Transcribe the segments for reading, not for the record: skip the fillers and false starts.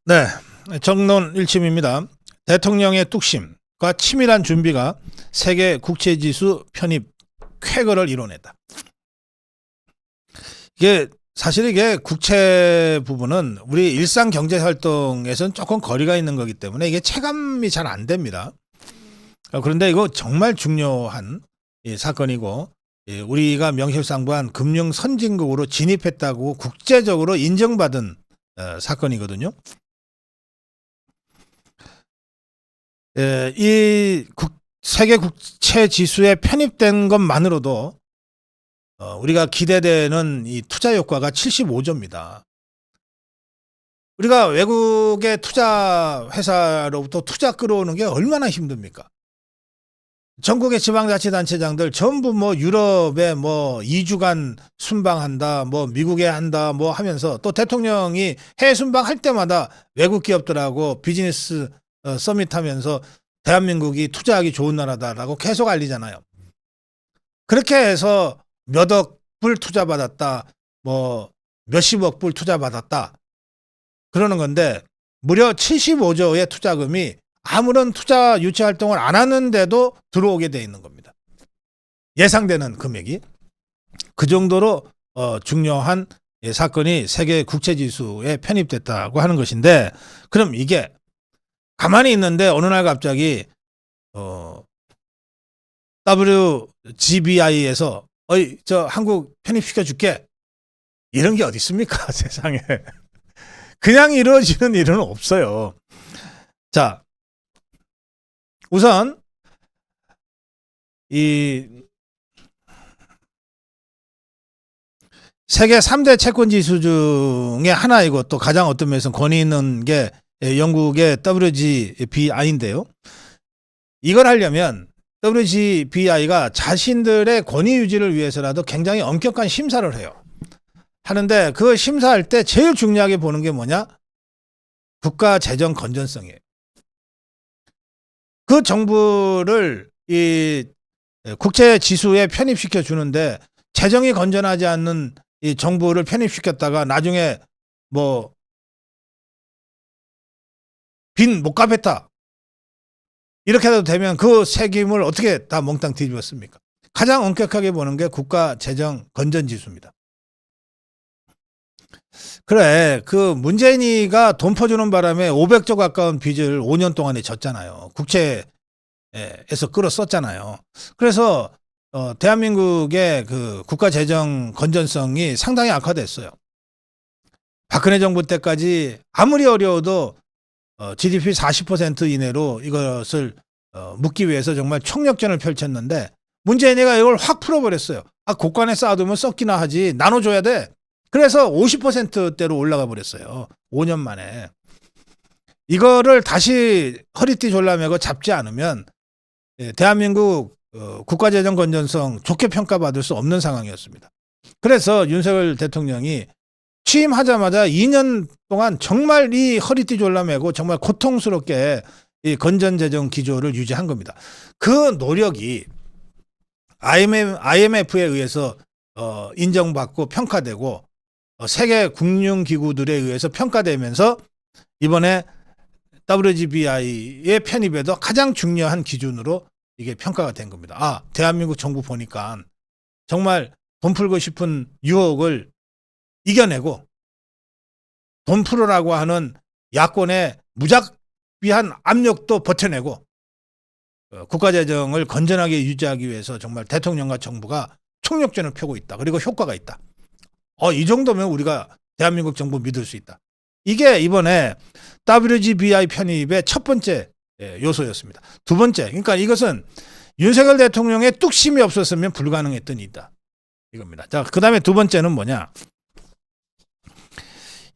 네, 정론 일침입니다. 대통령의 뚝심과 치밀한 준비가 세계 국채지수 편입 쾌거를 이뤄냈다. 이게 국채 부분은 우리 일상 경제 활동에서는 조금 거리가 있는 거기 때문에 이게 체감이 잘 안 됩니다. 그런데 이거 정말 중요한 사건이고, 우리가 명실상부한 금융 선진국으로 진입했다고 국제적으로 인정받은 사건이거든요. 이 세계 국채 지수에 편입된 것만으로도 우리가 기대되는 이 투자 효과가 75조입니다. 우리가 외국의 투자 회사로부터 투자 끌어오는 게 얼마나 힘듭니까? 전국의 지방자치단체장들 전부 뭐 유럽에 뭐 2주간 순방한다, 뭐 미국에 한다, 뭐 하면서 또 대통령이 해외 순방할 때마다 외국 기업들하고 비즈니스 서밋 하면서 대한민국이 투자하기 좋은 나라다라고 계속 알리잖아요. 그렇게 해서 몇억 불 투자 받았다, 뭐 몇십억 불 투자 받았다 그러는 건데, 무려 75조의 투자금이 아무런 투자 유치 활동을 안 하는데도 들어오게 돼 있는 겁니다. 예상되는 금액이. 그 정도로 중요한 사건이 세계 국채지수에 편입됐다고 하는 것인데, 그럼 이게 가만히 있는데 어느 날 갑자기 WGBI에서 저 한국 편입시켜 줄게, 이런 게 어디 있습니까? 세상에. 그냥 이루어지는 일은 없어요. 자, 우선 이 세계 3대 채권 지수 중에 하나이고 또 가장 어떤 면에서는 권위 있는 게 영국의 WGBI인데요. 이걸 하려면 WGBI가 자신들의 권위 유지를 위해서라도 굉장히 엄격한 심사를 해요. 하는데 그 심사할 때 제일 중요하게 보는 게 뭐냐? 국가 재정 건전성이에요. 그 정부를 이 국채 지수에 편입시켜 주는데 재정이 건전하지 않는 이 정부를 편입시켰다가 나중에 뭐 빚 못 갚았다, 이렇게라도 되면 그 책임을 어떻게 다 몽땅 뒤집었습니까? 가장 엄격하게 보는 게 국가 재정 건전 지수입니다. 그래, 그 문재인이가 돈 퍼주는 바람에 500조 가까운 빚을 5년 동안에 졌잖아요. 국채에서 끌어 썼잖아요. 그래서 대한민국의 그 국가 재정 건전성이 상당히 악화됐어요. 박근혜 정부 때까지 아무리 어려워도 GDP 40% 이내로 이것을 묶기 위해서 정말 총력전을 펼쳤는데, 문재인이가 이걸 확 풀어버렸어요. 곳간에 쌓아두면 썩기나 하지, 나눠줘야 돼. 그래서 50%대로 올라가 버렸어요. 5년 만에. 이거를 다시 허리띠 졸라매고 잡지 않으면 대한민국 국가재정 건전성 좋게 평가받을 수 없는 상황이었습니다. 그래서 윤석열 대통령이 취임하자마자 2년 동안 정말 이 허리띠 졸라매고 정말 고통스럽게 이 건전재정 기조를 유지한 겁니다. 그 노력이 IMF에 의해서 인정받고 평가되고 세계 금융기구들에 의해서 평가되면서 이번에 WGBI의 편입에도 가장 중요한 기준으로 이게 평가가 된 겁니다. 대한민국 정부 보니까 정말 돈 풀고 싶은 유혹을 이겨내고 돈 풀으라고 하는 야권의 무작비한 압력도 버텨내고 국가재정을 건전하게 유지하기 위해서 정말 대통령과 정부가 총력전을 펴고 있다. 그리고 효과가 있다. 이 정도면 우리가 대한민국 정부 믿을 수 있다. 이게 이번에 WGBI 편입의 첫 번째 요소였습니다. 두 번째, 그러니까 이것은 윤석열 대통령의 뚝심이 없었으면 불가능했던 일이다, 이겁니다. 자, 그 다음에 두 번째는 뭐냐?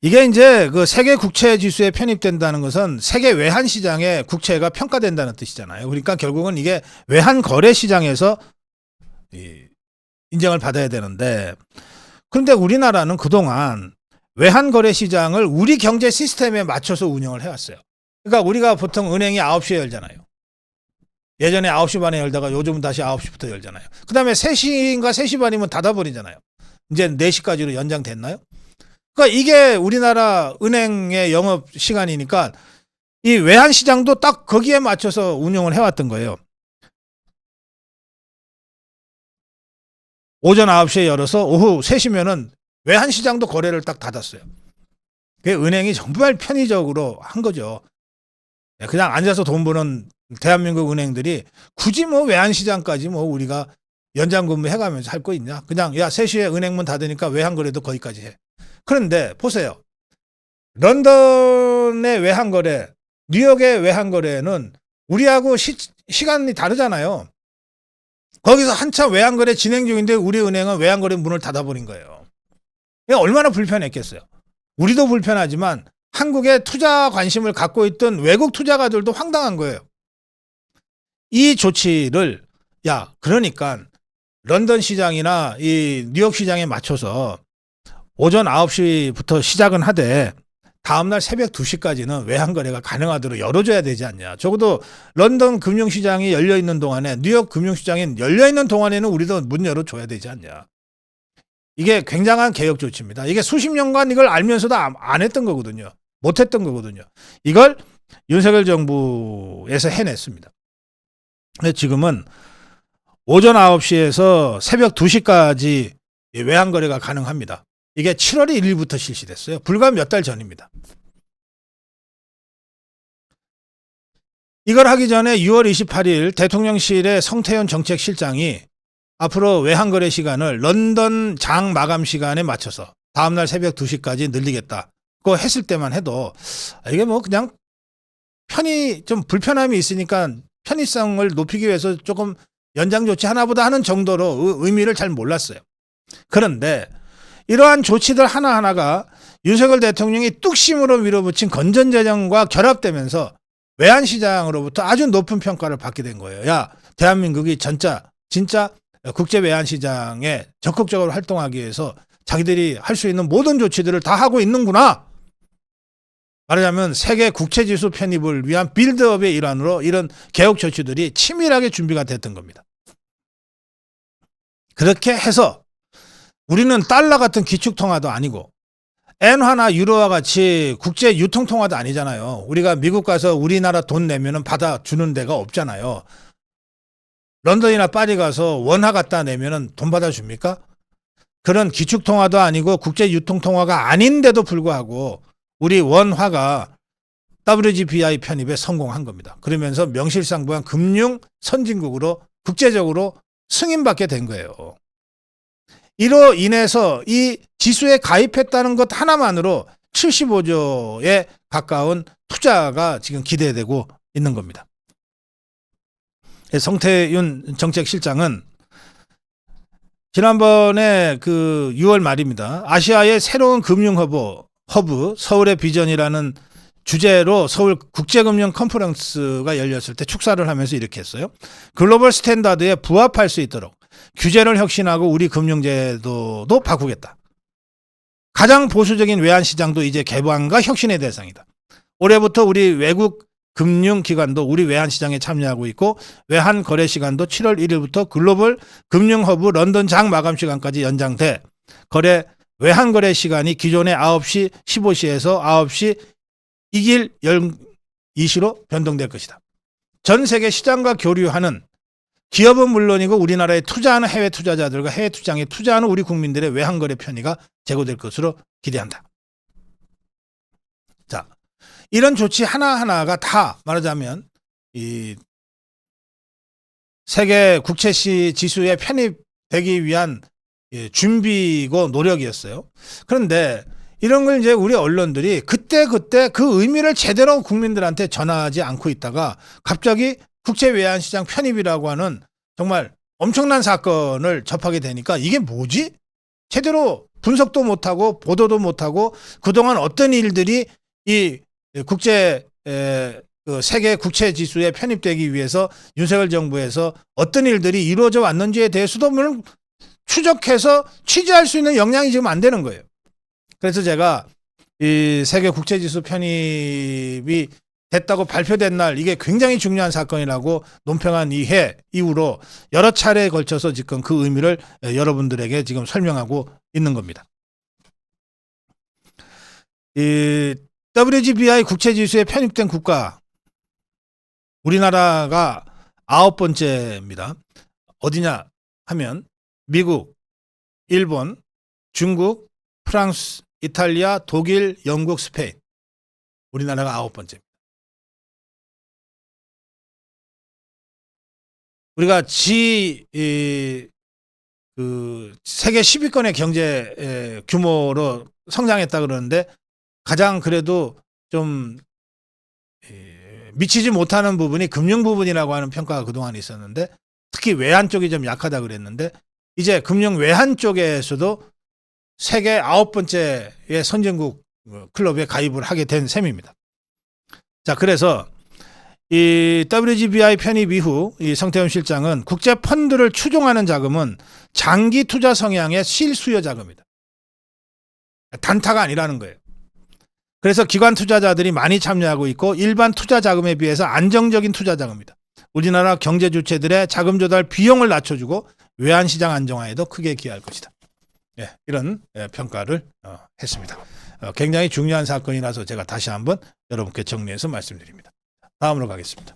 이게 이제 그 세계 국채 지수에 편입된다는 것은 세계 외환 시장에 국채가 평가된다는 뜻이잖아요. 그러니까 결국은 이게 외환 거래 시장에서 인정을 받아야 되는데, 그런데 우리나라는 그동안 외환 거래 시장을 우리 경제 시스템에 맞춰서 운영을 해왔어요. 그러니까 우리가 보통 은행이 9시에 열잖아요. 예전에 9시 반에 열다가 요즘은 다시 9시부터 열잖아요. 그 다음에 3시인가 3시 반이면 닫아버리잖아요. 이제 4시까지로 연장됐나요? 그러니까 이게 우리나라 은행의 영업 시간이니까 이 외환 시장도 딱 거기에 맞춰서 운영을 해왔던 거예요. 오전 9시에 열어서 오후 3시면은 외환 시장도 거래를 딱 닫았어요. 그게 은행이 정말 편의적으로 한 거죠. 그냥 앉아서 돈 버는 대한민국 은행들이 굳이 뭐 외환 시장까지 뭐 우리가 연장 근무 해가면서 할 거 있냐? 그냥 야 3시에 은행문 닫으니까 외환 거래도 거기까지 해. 그런데 보세요. 런던의 외환 거래, 뉴욕의 외환 거래는 우리하고 시간이 다르잖아요. 거기서 한참 외환 거래 진행 중인데 우리 은행은 외환 거래 문을 닫아버린 거예요. 얼마나 불편했겠어요. 우리도 불편하지만 한국에 투자 관심을 갖고 있던 외국 투자가들도 황당한 거예요. 이 조치를 그러니까 런던 시장이나 이 뉴욕 시장에 맞춰서 오전 9시부터 시작은 하되 다음날 새벽 2시까지는 외환 거래가 가능하도록 열어줘야 되지 않냐. 적어도 런던 금융시장이 열려있는 동안에 뉴욕 금융시장이 열려있는 동안에는 우리도 문 열어줘야 되지 않냐. 이게 굉장한 개혁 조치입니다. 이게 수십 년간 이걸 알면서도 안 했던 거거든요. 못 했던 거거든요. 이걸 윤석열 정부에서 해냈습니다. 지금은 오전 9시에서 새벽 2시까지 외환 거래가 가능합니다. 이게 7월 1일부터 실시됐어요. 불과 몇 달 전입니다. 이걸 하기 전에 6월 28일 대통령실의 성태현 정책실장이 앞으로 외환 거래 시간을 런던 장 마감 시간에 맞춰서 다음날 새벽 2시까지 늘리겠다. 그거 했을 때만 해도 이게 뭐 그냥 좀 불편함이 있으니까 편의성을 높이기 위해서 조금 연장 조치 하나보다 하는 정도로 의미를 잘 몰랐어요. 그런데 이러한 조치들 하나하나가 윤석열 대통령이 뚝심으로 밀어붙인 건전재정과 결합되면서 외환시장으로부터 아주 높은 평가를 받게 된 거예요. 대한민국이 진짜 국제 외환시장에 적극적으로 활동하기 위해서 자기들이 할 수 있는 모든 조치들을 다 하고 있는구나. 말하자면 세계 국채지수 편입을 위한 빌드업의 일환으로 이런 개혁 조치들이 치밀하게 준비가 됐던 겁니다. 그렇게 해서 우리는 달러 같은 기축통화도 아니고 엔화나 유로와 같이 국제 유통통화도 아니잖아요. 우리가 미국 가서 우리나라 돈 내면은 받아주는 데가 없잖아요. 런던이나 파리 가서 원화 갖다 내면은 돈 받아줍니까? 그런 기축통화도 아니고 국제 유통통화가 아닌데도 불구하고 우리 원화가 WGBI 편입에 성공한 겁니다. 그러면서 명실상부한 금융 선진국으로 국제적으로 승인받게 된 거예요. 이로 인해서 이 지수에 가입했다는 것 하나만으로 75조에 가까운 투자가 지금 기대되고 있는 겁니다. 성태윤 정책실장은 지난번에 6월 말입니다. 아시아의 새로운 금융 허브 서울의 비전이라는 주제로 서울 국제금융 컨퍼런스가 열렸을 때 축사를 하면서 이렇게 했어요. 글로벌 스탠다드에 부합할 수 있도록 규제를 혁신하고 우리 금융제도도 바꾸겠다. 가장 보수적인 외환시장도 이제 개방과 혁신의 대상이다. 올해부터 우리 외국 금융기관도 우리 외환시장에 참여하고 있고 외환 거래 시간도 7월 1일부터 글로벌 금융허브 런던 장 마감 시간까지 연장돼 외환 거래 시간이 기존의 9시 15시에서 9시 이길 12시로 변동될 것이다. 전 세계 시장과 교류하는 기업은 물론이고 우리나라에 투자하는 해외 투자자들과 해외 투자에 투자하는 우리 국민들의 외환 거래 편의가 제고될 것으로 기대한다. 자, 이런 조치 하나하나가 다 말하자면 이 세계 국채 지수에 편입되기 위한 준비고 노력이었어요. 그런데 이런 걸 이제 우리 언론들이 그때 그 의미를 제대로 국민들한테 전하지 않고 있다가 갑자기 국제 외환시장 편입이라고 하는 정말 엄청난 사건을 접하게 되니까 이게 뭐지? 제대로 분석도 못하고 보도도 못하고 그동안 어떤 일들이 이 세계 국채 지수에 편입되기 위해서 윤석열 정부에서 어떤 일들이 이루어져 왔는지에 대해서도 물론 추적해서 취재할 수 있는 역량이 지금 안 되는 거예요. 그래서 제가 이 세계 국채 지수 편입이 됐다고 발표된 날 이게 굉장히 중요한 사건이라고 논평한 이해 이후로 여러 차례에 걸쳐서 지금 그 의미를 여러분들에게 지금 설명하고 있는 겁니다. 이 WGBI 국채지수에 편입된 국가 우리나라가 9번째입니다. 어디냐 하면 미국, 일본, 중국, 프랑스, 이탈리아, 독일, 영국, 스페인. 우리나라가 9번째입니다. 우리가 세계 10위권의 경제 규모로 성장했다 그러는데 가장 그래도 좀 미치지 못하는 부분이 금융 부분이라고 하는 평가가 그동안 있었는데 특히 외환 쪽이 좀 약하다 그랬는데 이제 금융 외환 쪽에서도 세계 9번째의 선진국 클럽에 가입을 하게 된 셈입니다. 자, 그래서 이 WGBI 편입 이후 이 성태훈 실장은 국제 펀드를 추종하는 자금은 장기 투자 성향의 실수요 자금이다. 단타가 아니라는 거예요. 그래서 기관 투자자들이 많이 참여하고 있고 일반 투자 자금에 비해서 안정적인 투자 자금이다. 우리나라 경제 주체들의 자금 조달 비용을 낮춰주고 외환 시장 안정화에도 크게 기여할 것이다. 이런 평가를 했습니다. 굉장히 중요한 사건이라서 제가 다시 한번 여러분께 정리해서 말씀드립니다. 다음으로 가겠습니다.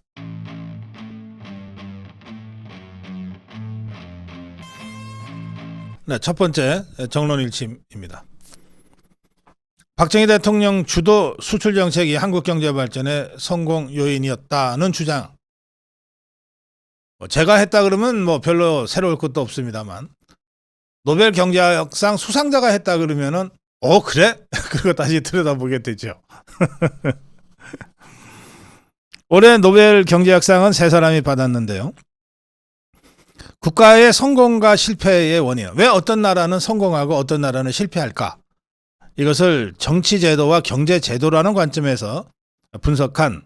네, 첫 번째 정론일치입니다. 박정희 대통령 주도 수출 정책이 한국 경제 발전의 성공 요인이었다는 주장. 제가 했다 그러면 뭐 별로 새로울 것도 없습니다만 노벨 경제학상 수상자가 했다 그러면은 그래? 그거 다시 들여다보게 되죠. 올해 노벨 경제학상은 3사람이 받았는데요. 국가의 성공과 실패의 원인. 왜 어떤 나라는 성공하고 어떤 나라는 실패할까? 이것을 정치제도와 경제제도라는 관점에서 분석한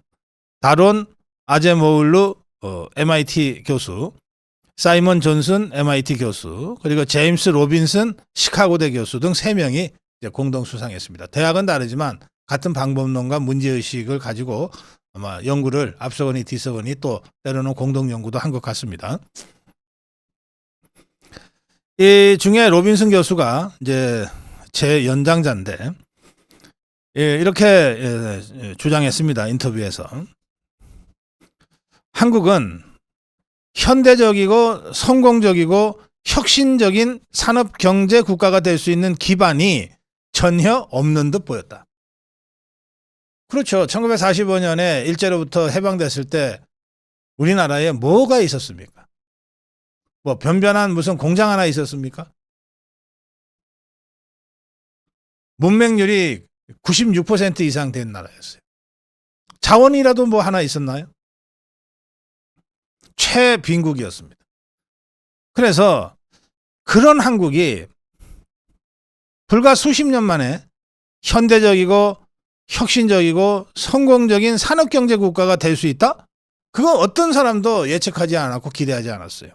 다론 아제모울루 MIT 교수, 사이먼 존슨 MIT 교수, 그리고 제임스 로빈슨 시카고대 교수 등 3명이 공동 수상했습니다. 대학은 다르지만 같은 방법론과 문제의식을 가지고 아마 연구를 앞서거니 뒤서거니 또 때로는 공동 연구도 한 것 같습니다. 이 중에 로빈슨 교수가 이제 제 연장자인데 이렇게 주장했습니다. 인터뷰에서 한국은 현대적이고 성공적이고 혁신적인 산업 경제 국가가 될 수 있는 기반이 전혀 없는 듯 보였다. 그렇죠. 1945년에 일제로부터 해방됐을 때 우리나라에 뭐가 있었습니까? 뭐 변변한 무슨 공장 하나 있었습니까? 문맹률이 96% 이상 된 나라였어요. 자원이라도 뭐 하나 있었나요? 최빈국이었습니다. 그래서 그런 한국이 불과 수십 년 만에 현대적이고 혁신적이고 성공적인 산업경제 국가가 될 수 있다? 그거 어떤 사람도 예측하지 않았고 기대하지 않았어요.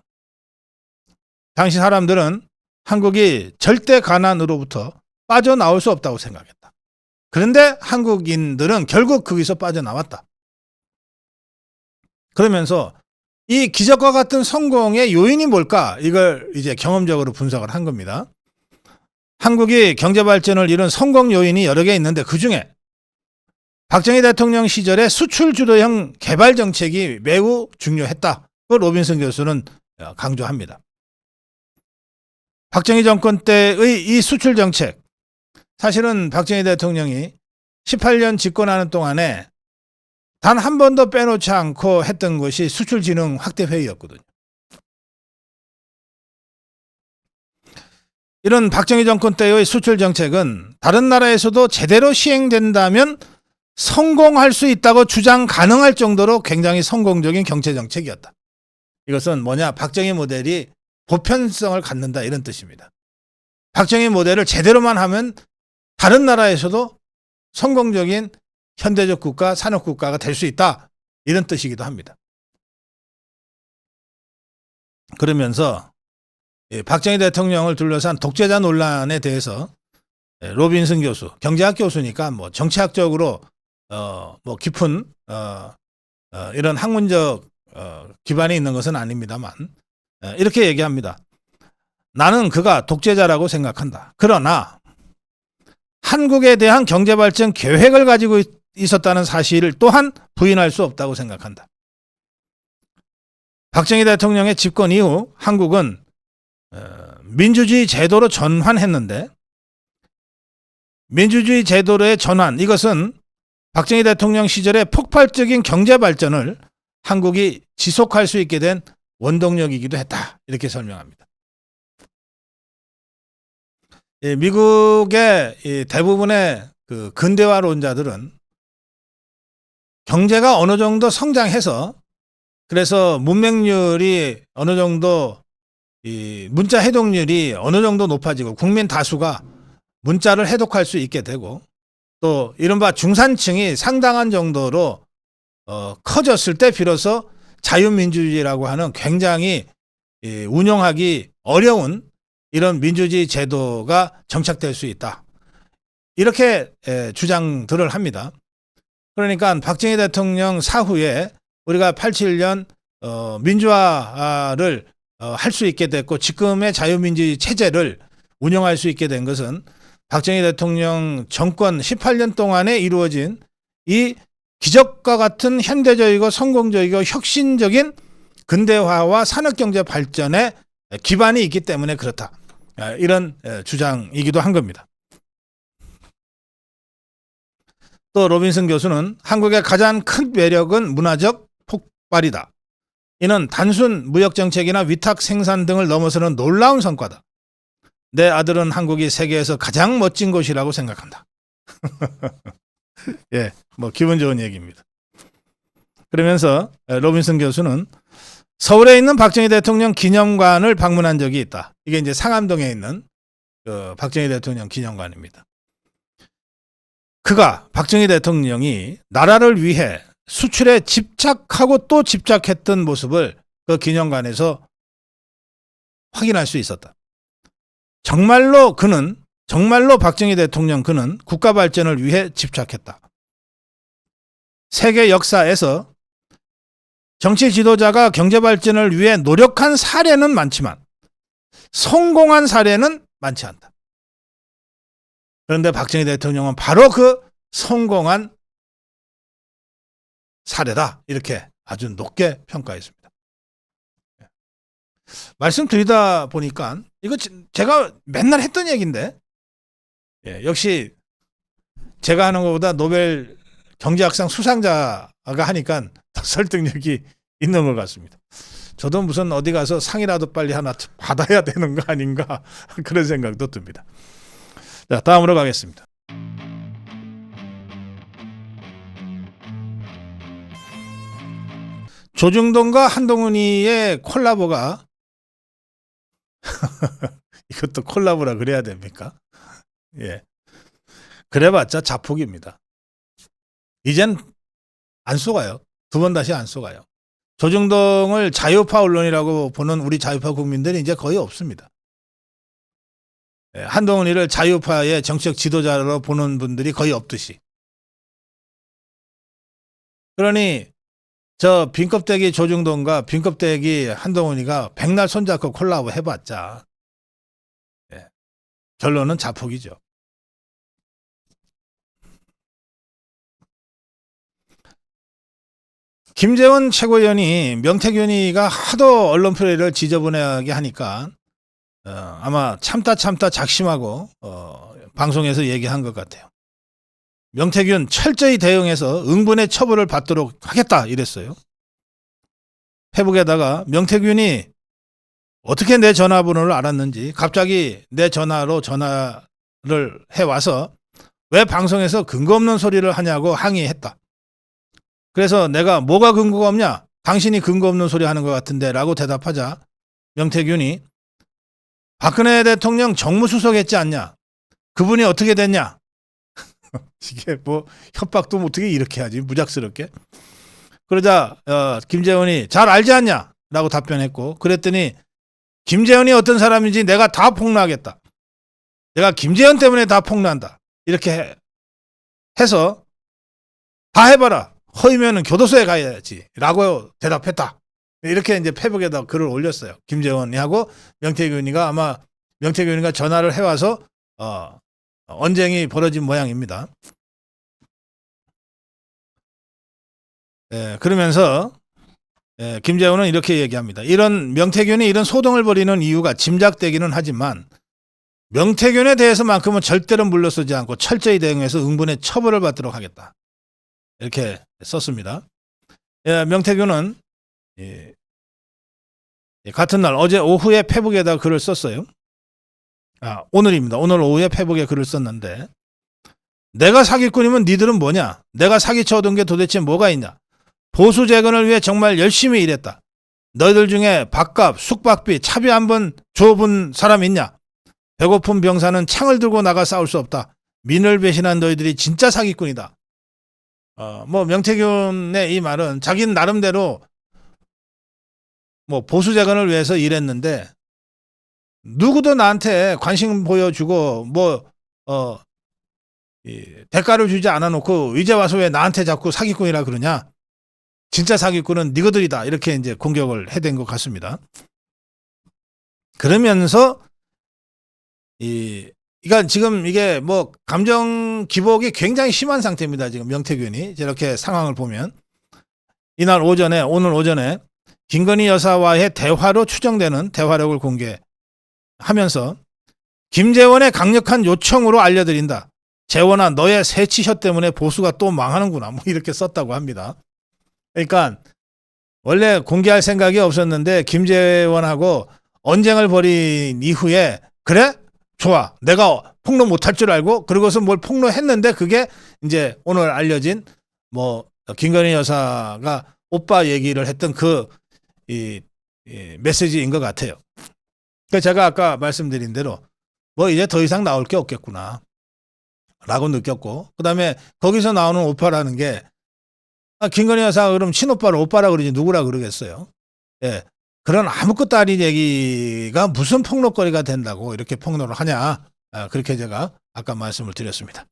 당시 사람들은 한국이 절대 가난으로부터 빠져나올 수 없다고 생각했다. 그런데 한국인들은 결국 거기서 빠져나왔다. 그러면서 이 기적과 같은 성공의 요인이 뭘까? 이걸 이제 경험적으로 분석을 한 겁니다. 한국이 경제 발전을 이룬 성공 요인이 여러 개 있는데 그중에 박정희 대통령 시절에 수출 주도형 개발 정책이 매우 중요했다. 그 로빈슨 교수는 강조합니다. 박정희 정권 때의 이 수출 정책, 사실은 박정희 대통령이 18년 집권하는 동안에 단 한 번도 빼놓지 않고 했던 것이 수출진흥 확대회의였거든요. 이런 박정희 정권 때의 수출 정책은 다른 나라에서도 제대로 시행된다면 성공할 수 있다고 주장 가능할 정도로 굉장히 성공적인 경제 정책이었다. 이것은 뭐냐? 박정희 모델이 보편성을 갖는다 이런 뜻입니다. 박정희 모델을 제대로만 하면 다른 나라에서도 성공적인 현대적 국가, 산업 국가가 될 수 있다 이런 뜻이기도 합니다. 그러면서 박정희 대통령을 둘러싼 독재자 논란에 대해서 로빈슨 교수, 경제학 교수니까 뭐 정치학적으로 뭐 깊은 이런 학문적 기반이 있는 것은 아닙니다만 이렇게 얘기합니다. 나는 그가 독재자라고 생각한다. 그러나 한국에 대한 경제발전 계획을 가지고 있었다는 사실을 또한 부인할 수 없다고 생각한다. 박정희 대통령의 집권 이후 한국은 민주주의 제도로 전환했는데, 민주주의 제도로의 전환, 이것은 박정희 대통령 시절의 폭발적인 경제 발전을 한국이 지속할 수 있게 된 원동력이기도 했다. 이렇게 설명합니다. 미국의 대부분의 그 근대화론자들은 경제가 어느 정도 성장해서, 그래서 문맹률이 어느 정도, 이 문자 해독률이 어느 정도 높아지고 국민 다수가 문자를 해독할 수 있게 되고, 또 이른바 중산층이 상당한 정도로 커졌을 때 비로소 자유민주주의라고 하는 굉장히 운영하기 어려운 이런 민주주의 제도가 정착될 수 있다. 이렇게 주장들을 합니다. 그러니까 박정희 대통령 사후에 우리가 87년 민주화를 할 수 있게 됐고, 지금의 자유민주주의 체제를 운영할 수 있게 된 것은 박정희 대통령 정권 18년 동안에 이루어진 이 기적과 같은 현대적이고 성공적이고 혁신적인 근대화와 산업경제 발전에 기반이 있기 때문에 그렇다. 이런 주장이기도 한 겁니다. 또 로빈슨 교수는 한국의 가장 큰 매력은 문화적 폭발이다. 이는 단순 무역정책이나 위탁 생산 등을 넘어서는 놀라운 성과다. 내 아들은 한국이 세계에서 가장 멋진 곳이라고 생각한다. 예, 뭐 기분 좋은 얘기입니다. 그러면서 로빈슨 교수는 서울에 있는 박정희 대통령 기념관을 방문한 적이 있다. 이게 이제 상암동에 있는 박정희 대통령 기념관입니다. 그가, 박정희 대통령이 나라를 위해 수출에 집착하고 또 집착했던 모습을 그 기념관에서 확인할 수 있었다. 정말로 박정희 대통령 그는 국가 발전을 위해 집착했다. 세계 역사에서 정치 지도자가 경제 발전을 위해 노력한 사례는 많지만 성공한 사례는 많지 않다. 그런데 박정희 대통령은 바로 그 성공한 사례다. 이렇게 아주 높게 평가했습니다. 말씀드리다 보니까 이거 제가 맨날 했던 얘기인데, 역시 제가 하는 것보다 노벨 경제학상 수상자가 하니까 더 설득력이 있는 것 같습니다. 저도 무슨 어디 가서 상이라도 빨리 하나 받아야 되는 거 아닌가 그런 생각도 듭니다. 자, 다음으로 가겠습니다. 조중동과 한동훈이의 콜라보가 이것도 콜라보라 그래야 됩니까? 예. 그래봤자 자폭입니다. 이젠 안 속아요. 두 번 다시 안 속아요. 조중동을 자유파 언론이라고 보는 우리 자유파 국민들이 이제 거의 없습니다. 예. 한동훈이를 자유파의 정치적 지도자로 보는 분들이 거의 없듯이. 그러니 저 빈껍데기 조중동과 빈껍데기 한동훈이가 백날 손잡고 콜라보 해봤자 결론은 자폭이죠. 김재원 최고위원이 명태균이가 하도 언론 플레이를 지저분하게 하니까 아마 참다 작심하고 방송에서 얘기한 것 같아요. 명태균 철저히 대응해서 응분의 처벌을 받도록 하겠다 이랬어요. 페북에다가 명태균이 어떻게 내 전화번호를 알았는지 갑자기 내 전화로 전화를 해와서 왜 방송에서 근거 없는 소리를 하냐고 항의했다. 그래서 내가 뭐가 근거가 없냐? 당신이 근거 없는 소리 하는 것 같은데 라고 대답하자 명태균이 박근혜 대통령 정무수석 했지 않냐? 그분이 어떻게 됐냐? 이게 뭐 협박도 어떻게 이렇게 하지 무작스럽게. 그러자 김재원이 잘 알지 않냐? 라고 답변했고 그랬더니 김재원이 어떤 사람인지 내가 다 폭로하겠다. 내가 김재원 때문에 다 폭로한다. 이렇게 해서 다 해봐라. 허위면은 교도소에 가야지. 라고 대답했다. 이렇게 이제 페북에다 글을 올렸어요. 김재원이 하고 명태균이가 아마 명태균이가 전화를 해와서 언쟁이 벌어진 모양입니다. 그러면서 김재원은 이렇게 얘기합니다. 이런 명태균이 이런 소동을 벌이는 이유가 짐작되기는 하지만 명태균에 대해서만큼은 절대로 물러서지 않고 철저히 대응해서 응분의 처벌을 받도록 하겠다. 이렇게 썼습니다. 명태균은 같은 날 어제 오후에 페북에다 글을 썼어요. 오늘입니다. 오늘 오후에 페북에 글을 썼는데 내가 사기꾼이면 니들은 뭐냐? 내가 사기쳐둔 게 도대체 뭐가 있냐? 보수 재건을 위해 정말 열심히 일했다. 너희들 중에 밥값, 숙박비, 차비 한번 줘본 사람 있냐? 배고픈 병사는 창을 들고 나가 싸울 수 없다. 민을 배신한 너희들이 진짜 사기꾼이다. 명태균의 이 말은 자기는 나름대로 보수 재건을 위해서 일했는데 누구도 나한테 관심 보여주고 대가를 주지 않아 놓고 이제 와서 왜 나한테 자꾸 사기꾼이라 그러냐? 진짜 사기꾼은 니거들이다. 이렇게 이제 공격을 해댄 것 같습니다. 그러면서 그러니까 지금 이게 감정 기복이 굉장히 심한 상태입니다. 지금 명태균이 저렇게 상황을 보면 오늘 오전에 김건희 여사와의 대화로 추정되는 대화록을 공개하면서 김재원의 강력한 요청으로 알려드린다. 재원아, 너의 새치셔 때문에 보수가 또 망하는구나. 이렇게 썼다고 합니다. 그러니까 원래 공개할 생각이 없었는데 김재원하고 언쟁을 벌인 이후에 그래? 좋아. 내가 폭로 못할 줄 알고 그러고서 뭘 폭로했는데 그게 이제 오늘 알려진 김건희 여사가 오빠 얘기를 했던 메시지인 것 같아요. 그러니까 제가 아까 말씀드린 대로 이제 더 이상 나올 게 없겠구나 라고 느꼈고, 그 다음에 거기서 나오는 오빠라는 게 김건희 여사가 그럼 친오빠를 오빠라 그러지 누구라 그러겠어요. 그런 아무것도 아닌 얘기가 무슨 폭로거리가 된다고 이렇게 폭로를 하냐. 그렇게 제가 아까 말씀을 드렸습니다.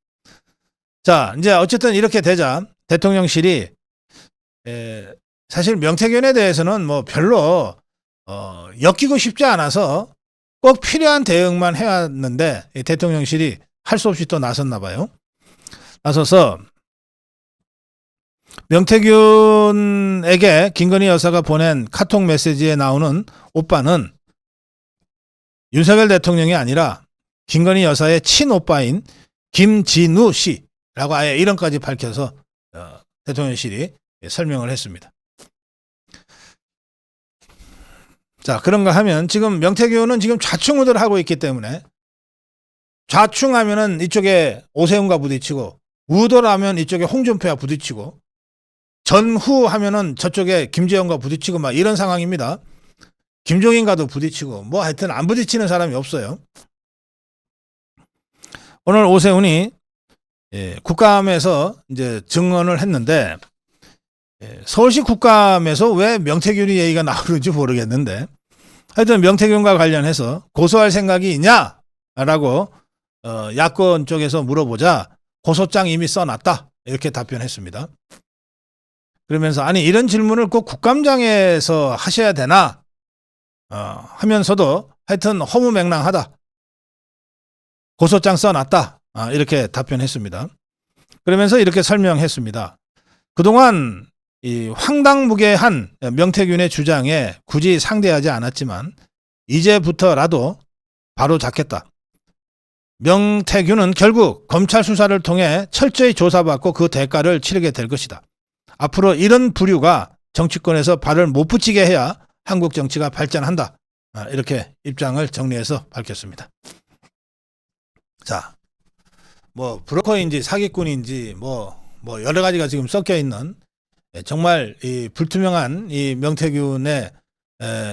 자, 이제 어쨌든 이렇게 되자 대통령실이 사실 명태균에 대해서는 별로 엮이고 싶지 않아서 꼭 필요한 대응만 해왔는데 대통령실이 할 수 없이 또 나섰나 봐요. 나서서 명태균에게 김건희 여사가 보낸 카톡 메시지에 나오는 오빠는 윤석열 대통령이 아니라 김건희 여사의 친오빠인 김진우 씨라고 아예 이름까지 밝혀서 대통령실이 설명을 했습니다. 자, 그런가 하면 지금 명태균은 지금 좌충우돌 하고 있기 때문에 좌충하면은 이쪽에 오세훈과 부딪히고 우돌하면 이쪽에 홍준표와 부딪히고 전후하면은 저쪽에 김재원과 부딪히고 이런 상황입니다. 김종인과도 부딪히고 하여튼 안 부딪히는 사람이 없어요. 오늘 오세훈이 국감에서 이제 증언을 했는데 서울시 국감에서 왜 명태균이 얘기가 나오는지 모르겠는데 하여튼 명태균과 관련해서 고소할 생각이 있냐라고 야권 쪽에서 물어보자 고소장 이미 써놨다 이렇게 답변했습니다. 그러면서 아니 이런 질문을 꼭 국감장에서 하셔야 되나 하면서도 하여튼 허무맹랑하다. 고소장 써놨다. 이렇게 답변했습니다. 그러면서 이렇게 설명했습니다. 그동안 이 황당무계한 명태균의 주장에 굳이 상대하지 않았지만 이제부터라도 바로 잡겠다. 명태균은 결국 검찰 수사를 통해 철저히 조사받고 그 대가를 치르게 될 것이다. 앞으로 이런 부류가 정치권에서 발을 못 붙이게 해야 한국 정치가 발전한다. 이렇게 입장을 정리해서 밝혔습니다. 자, 브로커인지 사기꾼인지 여러 가지가 지금 섞여 있는 정말 이 불투명한 이 명태균의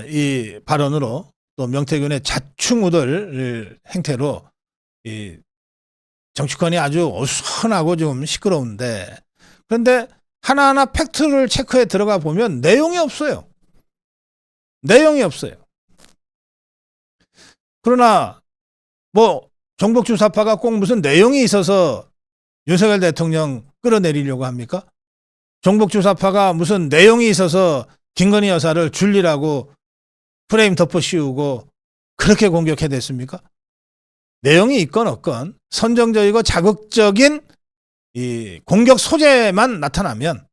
이 발언으로 또 명태균의 좌충우돌 행태로 이 정치권이 아주 어수선하고 좀 시끄러운데 그런데 하나하나 팩트를 체크해 들어가 보면 내용이 없어요. 내용이 없어요. 그러나 정복주사파가 꼭 무슨 내용이 있어서 윤석열 대통령 끌어내리려고 합니까? 정복주사파가 무슨 내용이 있어서 김건희 여사를 줄리라고 프레임 덮어 씌우고 그렇게 공격해댔습니까? 내용이 있건 없건 선정적이고 자극적인 이 공격 소재만 나타나면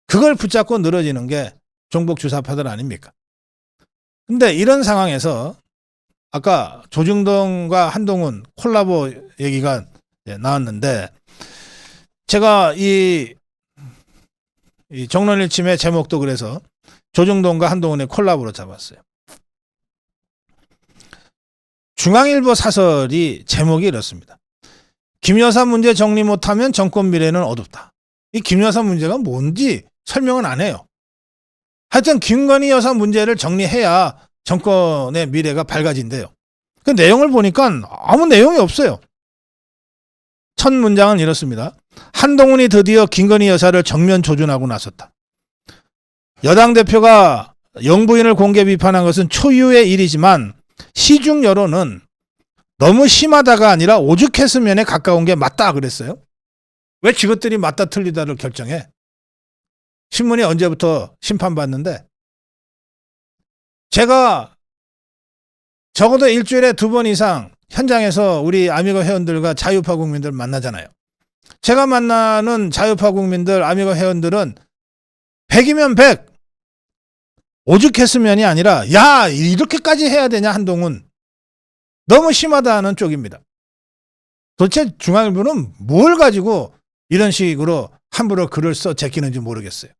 그걸 붙잡고 늘어지는 게 종북 주사파들 아닙니까? 근데 이런 상황에서 아까 조중동과 한동훈 콜라보 얘기가 나왔는데 제가 이 정론일침의 제목도 그래서 조중동과 한동훈의 콜라보로 잡았어요. 중앙일보 사설이 제목이 이렇습니다. 김여사 문제 정리 못하면 정권 미래는 어둡다. 이 김여사 문제가 뭔지 설명은 안 해요. 하여튼 김건희 여사 문제를 정리해야 정권의 미래가 밝아진대요. 그 내용을 보니까 아무 내용이 없어요. 첫 문장은 이렇습니다. 한동훈이 드디어 김건희 여사를 정면 조준하고 나섰다. 여당 대표가 영부인을 공개 비판한 것은 초유의 일이지만 시중 여론은 너무 심하다가 아니라 오죽했으면에 가까운 게 맞다 그랬어요. 왜 지것들이 맞다 틀리다를 결정해? 신문이 언제부터 심판받는데? 제가 적어도 일주일에 2번 이상 현장에서 우리 아미고 회원들과 자유파 국민들 만나잖아요. 제가 만나는 자유파 국민들, 아미고 회원들은 100이면 100. 오죽했으면이 아니라 야 이렇게까지 해야 되냐 한동훈. 너무 심하다는 쪽입니다. 도대체 중앙일보는 뭘 가지고 이런 식으로 함부로 글을 써 제끼는지 모르겠어요.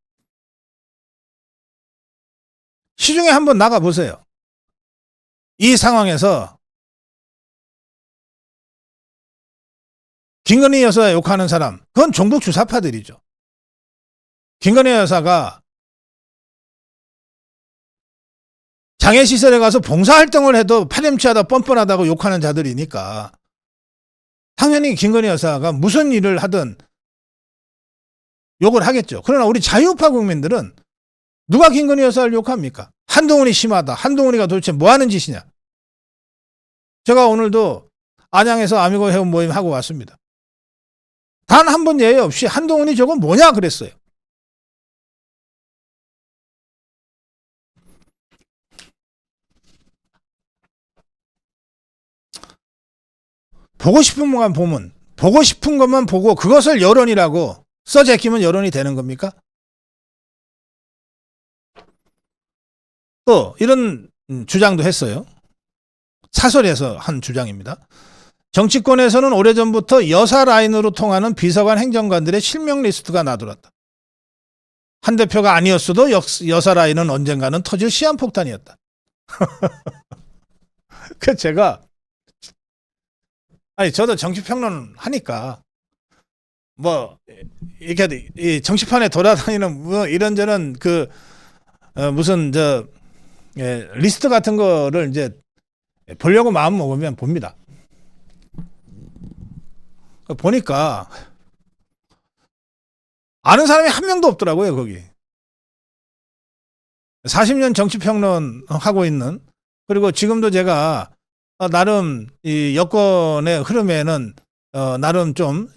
시중에 한번 나가보세요. 이 상황에서 김건희 여사 욕하는 사람, 그건 종북 주사파들이죠. 김건희 여사가 장애시설에 가서 봉사활동을 해도 파렴치하다 뻔뻔하다고 욕하는 자들이니까 당연히 김건희 여사가 무슨 일을 하든 욕을 하겠죠. 그러나 우리 자유파 국민들은 누가 김건희 여사를 욕합니까? 한동훈이 심하다. 한동훈이가 도대체 뭐 하는 짓이냐. 제가 오늘도 안양에서 아미고 회원 모임 하고 왔습니다. 단 한 번 예외 없이 한동훈이 저건 뭐냐 그랬어요. 보고 싶은 것만 보면, 보고 싶은 것만 보고 그것을 여론이라고 써제끼면 여론이 되는 겁니까? 또 이런 주장도 했어요. 사설에서 한 주장입니다. 정치권에서는 오래전부터 여사 라인으로 통하는 비서관 행정관들의 실명 리스트가 나돌았다. 한 대표가 아니었어도 여사 라인은 언젠가는 터질 시한폭탄이었다. 그 제가 저도 정치평론 하니까 뭐 이렇게 이 정치판에 돌아다니는 뭐 이런저런 그 무슨 리스트 같은 거를 이제 보려고 마음 먹으면 봅니다. 보니까 아는 사람이 한 명도 없더라고요, 거기. 40년 정치평론 하고 있는, 그리고 지금도 제가 나름 이 여권의 흐름에는 나름 좀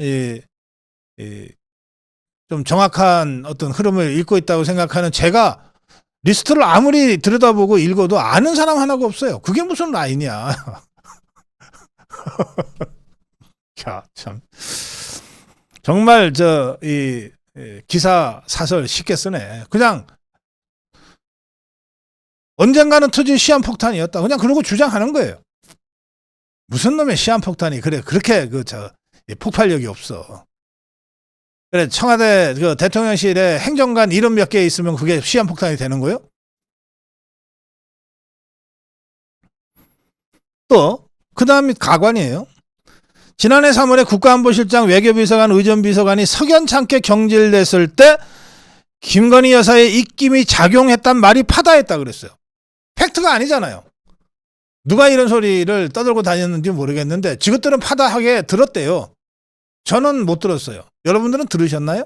정확한 어떤 흐름을 읽고 있다고 생각하는 제가 리스트를 아무리 들여다보고 읽어도 아는 사람 하나가 없어요. 그게 무슨 라인이야. 야, 참. 정말 이 기사 사설 쉽게 쓰네. 그냥 언젠가는 터질 시한폭탄이었다. 그냥 그러고 주장하는 거예요. 무슨 놈의 시한폭탄이 그렇게 폭발력이 없어. 그래 청와대 대통령실에 행정관 이름 몇 개 있으면 그게 시한폭탄이 되는 거예요? 또 그 다음이 가관이에요. 지난해 3월에 국가안보실장 외교비서관 의전비서관이 석연찮게 경질됐을 때 김건희 여사의 입김이 작용했단 말이 파다했다 그랬어요. 팩트가 아니잖아요. 누가 이런 소리를 떠들고 다녔는지 모르겠는데 지것들은 파다하게 들었대요. 저는 못 들었어요. 여러분들은 들으셨나요?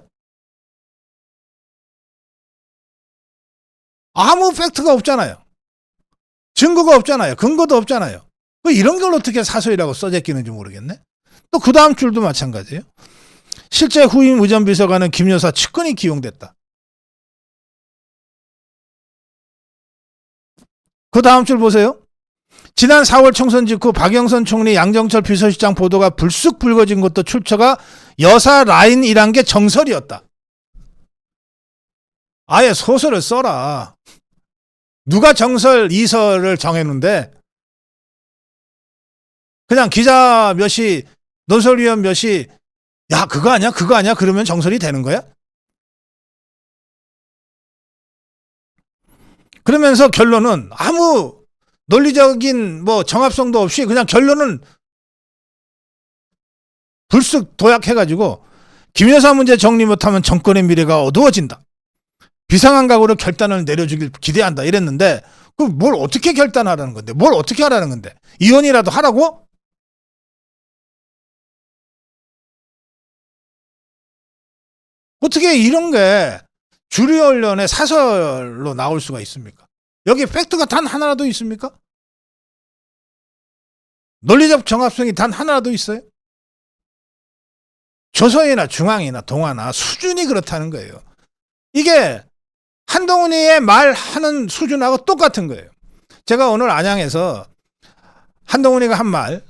아무 팩트가 없잖아요. 증거가 없잖아요. 근거도 없잖아요. 이런 걸 어떻게 사설이라고 써제끼는지 모르겠네. 또 그 다음 줄도 마찬가지예요. 실제 후임 의전비서관은 김 여사 측근이 기용됐다. 그 다음 줄 보세요. 지난 4월 총선 직후 박영선 총리 양정철 비서실장 보도가 불쑥 불거진 것도 출처가 여사 라인이란 게 정설이었다. 아예 소설을 써라. 누가 정설 이설을 정했는데 그냥 기자 몇이 논설위원 몇이 야 그거 아니야 그거 아니야 그러면 정설이 되는 거야? 그러면서 결론은 아무 논리적인 뭐 정합성도 없이 그냥 결론은 불쑥 도약해가지고 김 여사 문제 정리 못하면 정권의 미래가 어두워진다. 비상한 각오로 결단을 내려주길 기대한다 이랬는데 그 뭘 어떻게 결단하라는 건데 뭘 어떻게 하라는 건데 이혼이라도 하라고? 어떻게 이런 게 주류 언론의 사설로 나올 수가 있습니까? 여기 팩트가 단 하나라도 있습니까? 논리적 정합성이 단 하나라도 있어요? 조선이나 중앙이나 동아나 수준이 그렇다는 거예요. 이게 한동훈이의 말하는 수준하고 똑같은 거예요. 제가 오늘 안양에서 한동훈이가 한 말,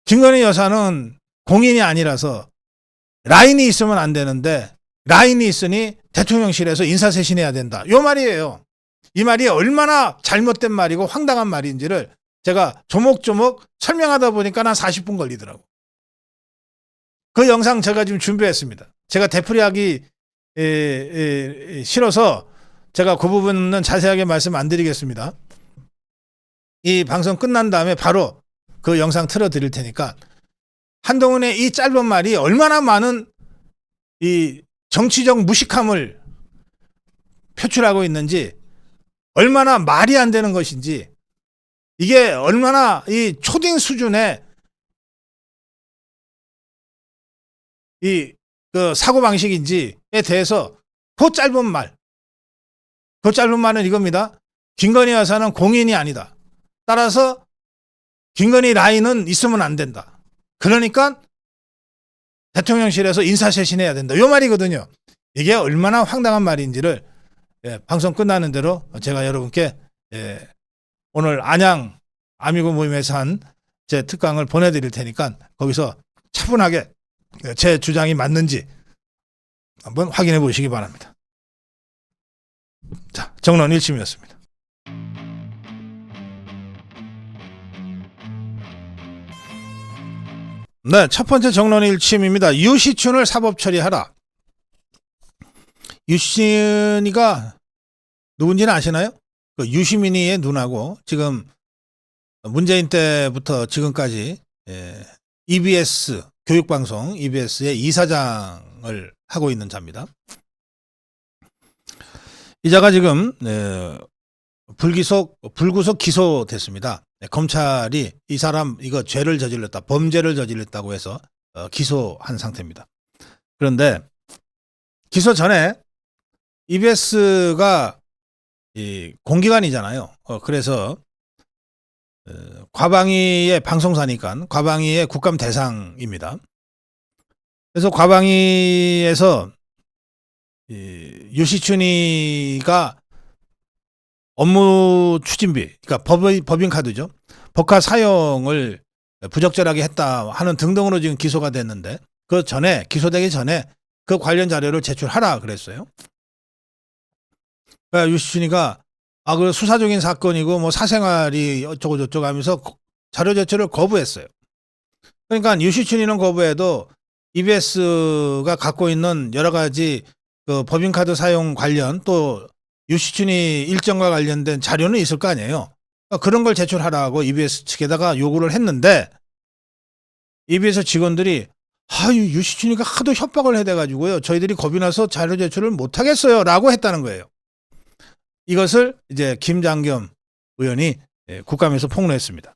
김건희 여사는 공인이 아니라서 라인이 있으면 안 되는데 라인이 있으니 대통령실에서 인사쇄신해야 된다. 요 말이에요. 이 말이 얼마나 잘못된 말이고 황당한 말인지를 제가 조목조목 설명하다 보니까 한 40분 걸리더라고. 그 영상 제가 지금 준비했습니다. 제가 되풀이하기 싫어서 제가 그 부분은 자세하게 말씀 안 드리겠습니다. 이 방송 끝난 다음에 바로 그 영상 틀어드릴 테니까 한동훈의 이 짧은 말이 얼마나 많은 이 정치적 무식함을 표출하고 있는지, 얼마나 말이 안 되는 것인지, 이게 얼마나 이 초딩 수준의 그 사고방식인지에 대해서 그 짧은 말은 이겁니다. 김건희 여사는 공인이 아니다. 따라서 김건희 라인은 있으면 안 된다. 그러니까 대통령실에서 인사쇄신해야 된다. 이 말이거든요. 이게 얼마나 황당한 말인지를 방송 끝나는 대로 제가 여러분께 오늘 안양 아미고 모임에서 한 제 특강을 보내드릴 테니까 거기서 차분하게 제 주장이 맞는지 한번 확인해 보시기 바랍니다. 자, 정론 1심이었습니다. 네, 첫 번째 정론 1심입니다. 유시춘을 사법 처리하라. 유시춘이가 누군지는 아시나요? 그 유시민이의 누나고 지금 문재인 때부터 지금까지 EBS 교육방송 EBS의 이사장을 하고 있는 자입니다. 이 자가 지금 불구속 기소됐습니다. 검찰이 이 사람 이거 죄를 저질렀다, 범죄를 저질렀다고 해서 기소한 상태입니다. 그런데 기소 전에 EBS가 공기관이잖아요. 그래서 과방위의 방송사니까 과방위의 국감 대상입니다. 그래서 과방위에서 유시춘이가 업무 추진비, 그러니까 법인카드죠. 법카 사용을 부적절하게 했다 하는 등등으로 지금 기소가 됐는데 그 전에 기소되기 전에 그 관련 자료를 제출하라 그랬어요. 그러니까 유시춘이가 그 수사적인 사건이고 뭐 사생활이 어쩌고 저쩌고 하면서 자료 제출을 거부했어요. 그러니까 유시춘이는 거부해도 EBS가 갖고 있는 여러 가지 그 법인카드 사용 관련 또 유시춘이 일정과 관련된 자료는 있을 거 아니에요. 그런 걸 제출하라고 EBS 측에다가 요구를 했는데 EBS 직원들이 유시춘이가 하도 협박을 해대가지고요. 저희들이 겁이 나서 자료 제출을 못하겠어요 라고 했다는 거예요. 이것을 이제 김장겸 의원이 국감에서 폭로했습니다.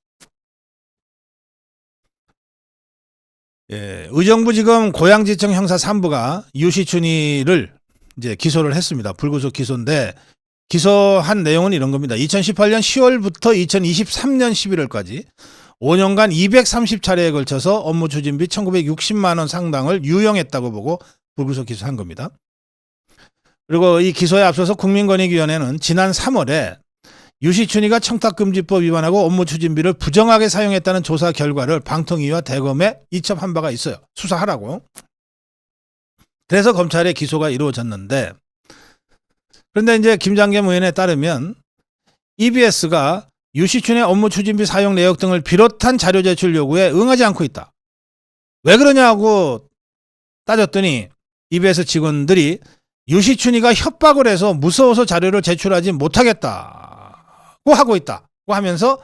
의정부지검 고양지청 형사 3부가 유시춘이를 이제 기소를 했습니다. 불구속 기소인데 기소한 내용은 이런 겁니다. 2018년 10월부터 2023년 11월까지 5년간 230차례에 걸쳐서 업무 추진비 1960만 원 상당을 유용했다고 보고 불구속 기소한 겁니다. 그리고 이 기소에 앞서서 국민권익위원회는 지난 3월에 유시춘이가 청탁금지법 위반하고 업무추진비를 부정하게 사용했다는 조사 결과를 방통위와 대검에 이첩한 바가 있어요. 수사하라고. 그래서 검찰의 기소가 이루어졌는데, 그런데 이제 김장겸 의원에 따르면 EBS가 유시춘의 업무추진비 사용 내역 등을 비롯한 자료 제출 요구에 응하지 않고 있다. 왜 그러냐고 따졌더니 EBS 직원들이 유시춘이가 협박을 해서 무서워서 자료를 제출하지 못하겠다고 하고 있다고 하면서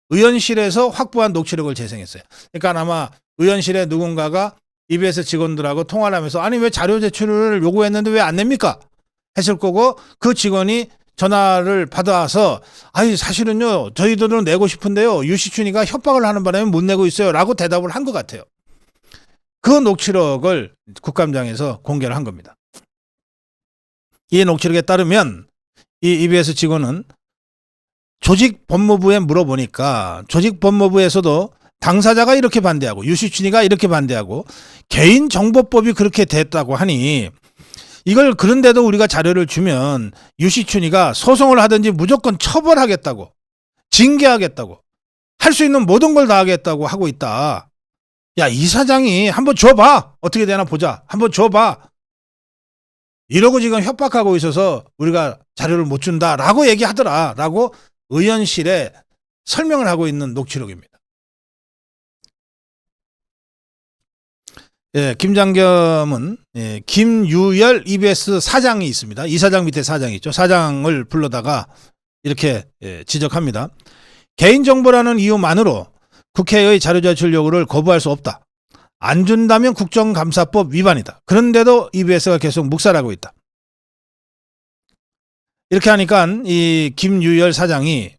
의원실에서 확보한 녹취록을 재생했어요. 그러니까 아마 의원실에 누군가가 EBS 직원들하고 통화를 하면서 아니 왜 자료 제출을 요구했는데 왜 안 냅니까? 했을 거고 그 직원이 전화를 받아서 아니 사실은요 저희들은 내고 싶은데요 유시춘이가 협박을 하는 바람에 못 내고 있어요 라고 대답을 한 것 같아요. 그 녹취록을 국감장에서 공개를 한 겁니다. 이 녹취록에 따르면 이 EBS 직원은 조직법무부에 물어보니까 조직법무부에서도 당사자가 이렇게 반대하고 유시춘이가 이렇게 반대하고 개인정보법이 그렇게 됐다고 하니 이걸 그런데도 우리가 자료를 주면 유시춘이가 소송을 하든지 무조건 처벌하겠다고 징계하겠다고 할 수 있는 모든 걸 다 하겠다고 하고 있다. 야, 이 사장이 한번 줘봐. 어떻게 되나 보자. 한번 줘봐. 이러고 지금 협박하고 있어서 우리가 자료를 못 준다라고 얘기하더라. 라고 의원실에 설명을 하고 있는 녹취록입니다. 예, 김장겸은 김유열 EBS 사장이 있습니다. 이 사장 밑에 사장이 있죠. 사장을 불러다가 이렇게 지적합니다. 개인정보라는 이유만으로 국회의 자료 제출 요구를 거부할 수 없다. 안 준다면 국정감사법 위반이다. 그런데도 EBS가 계속 묵살하고 있다. 이렇게 하니까 이 김유열 사장이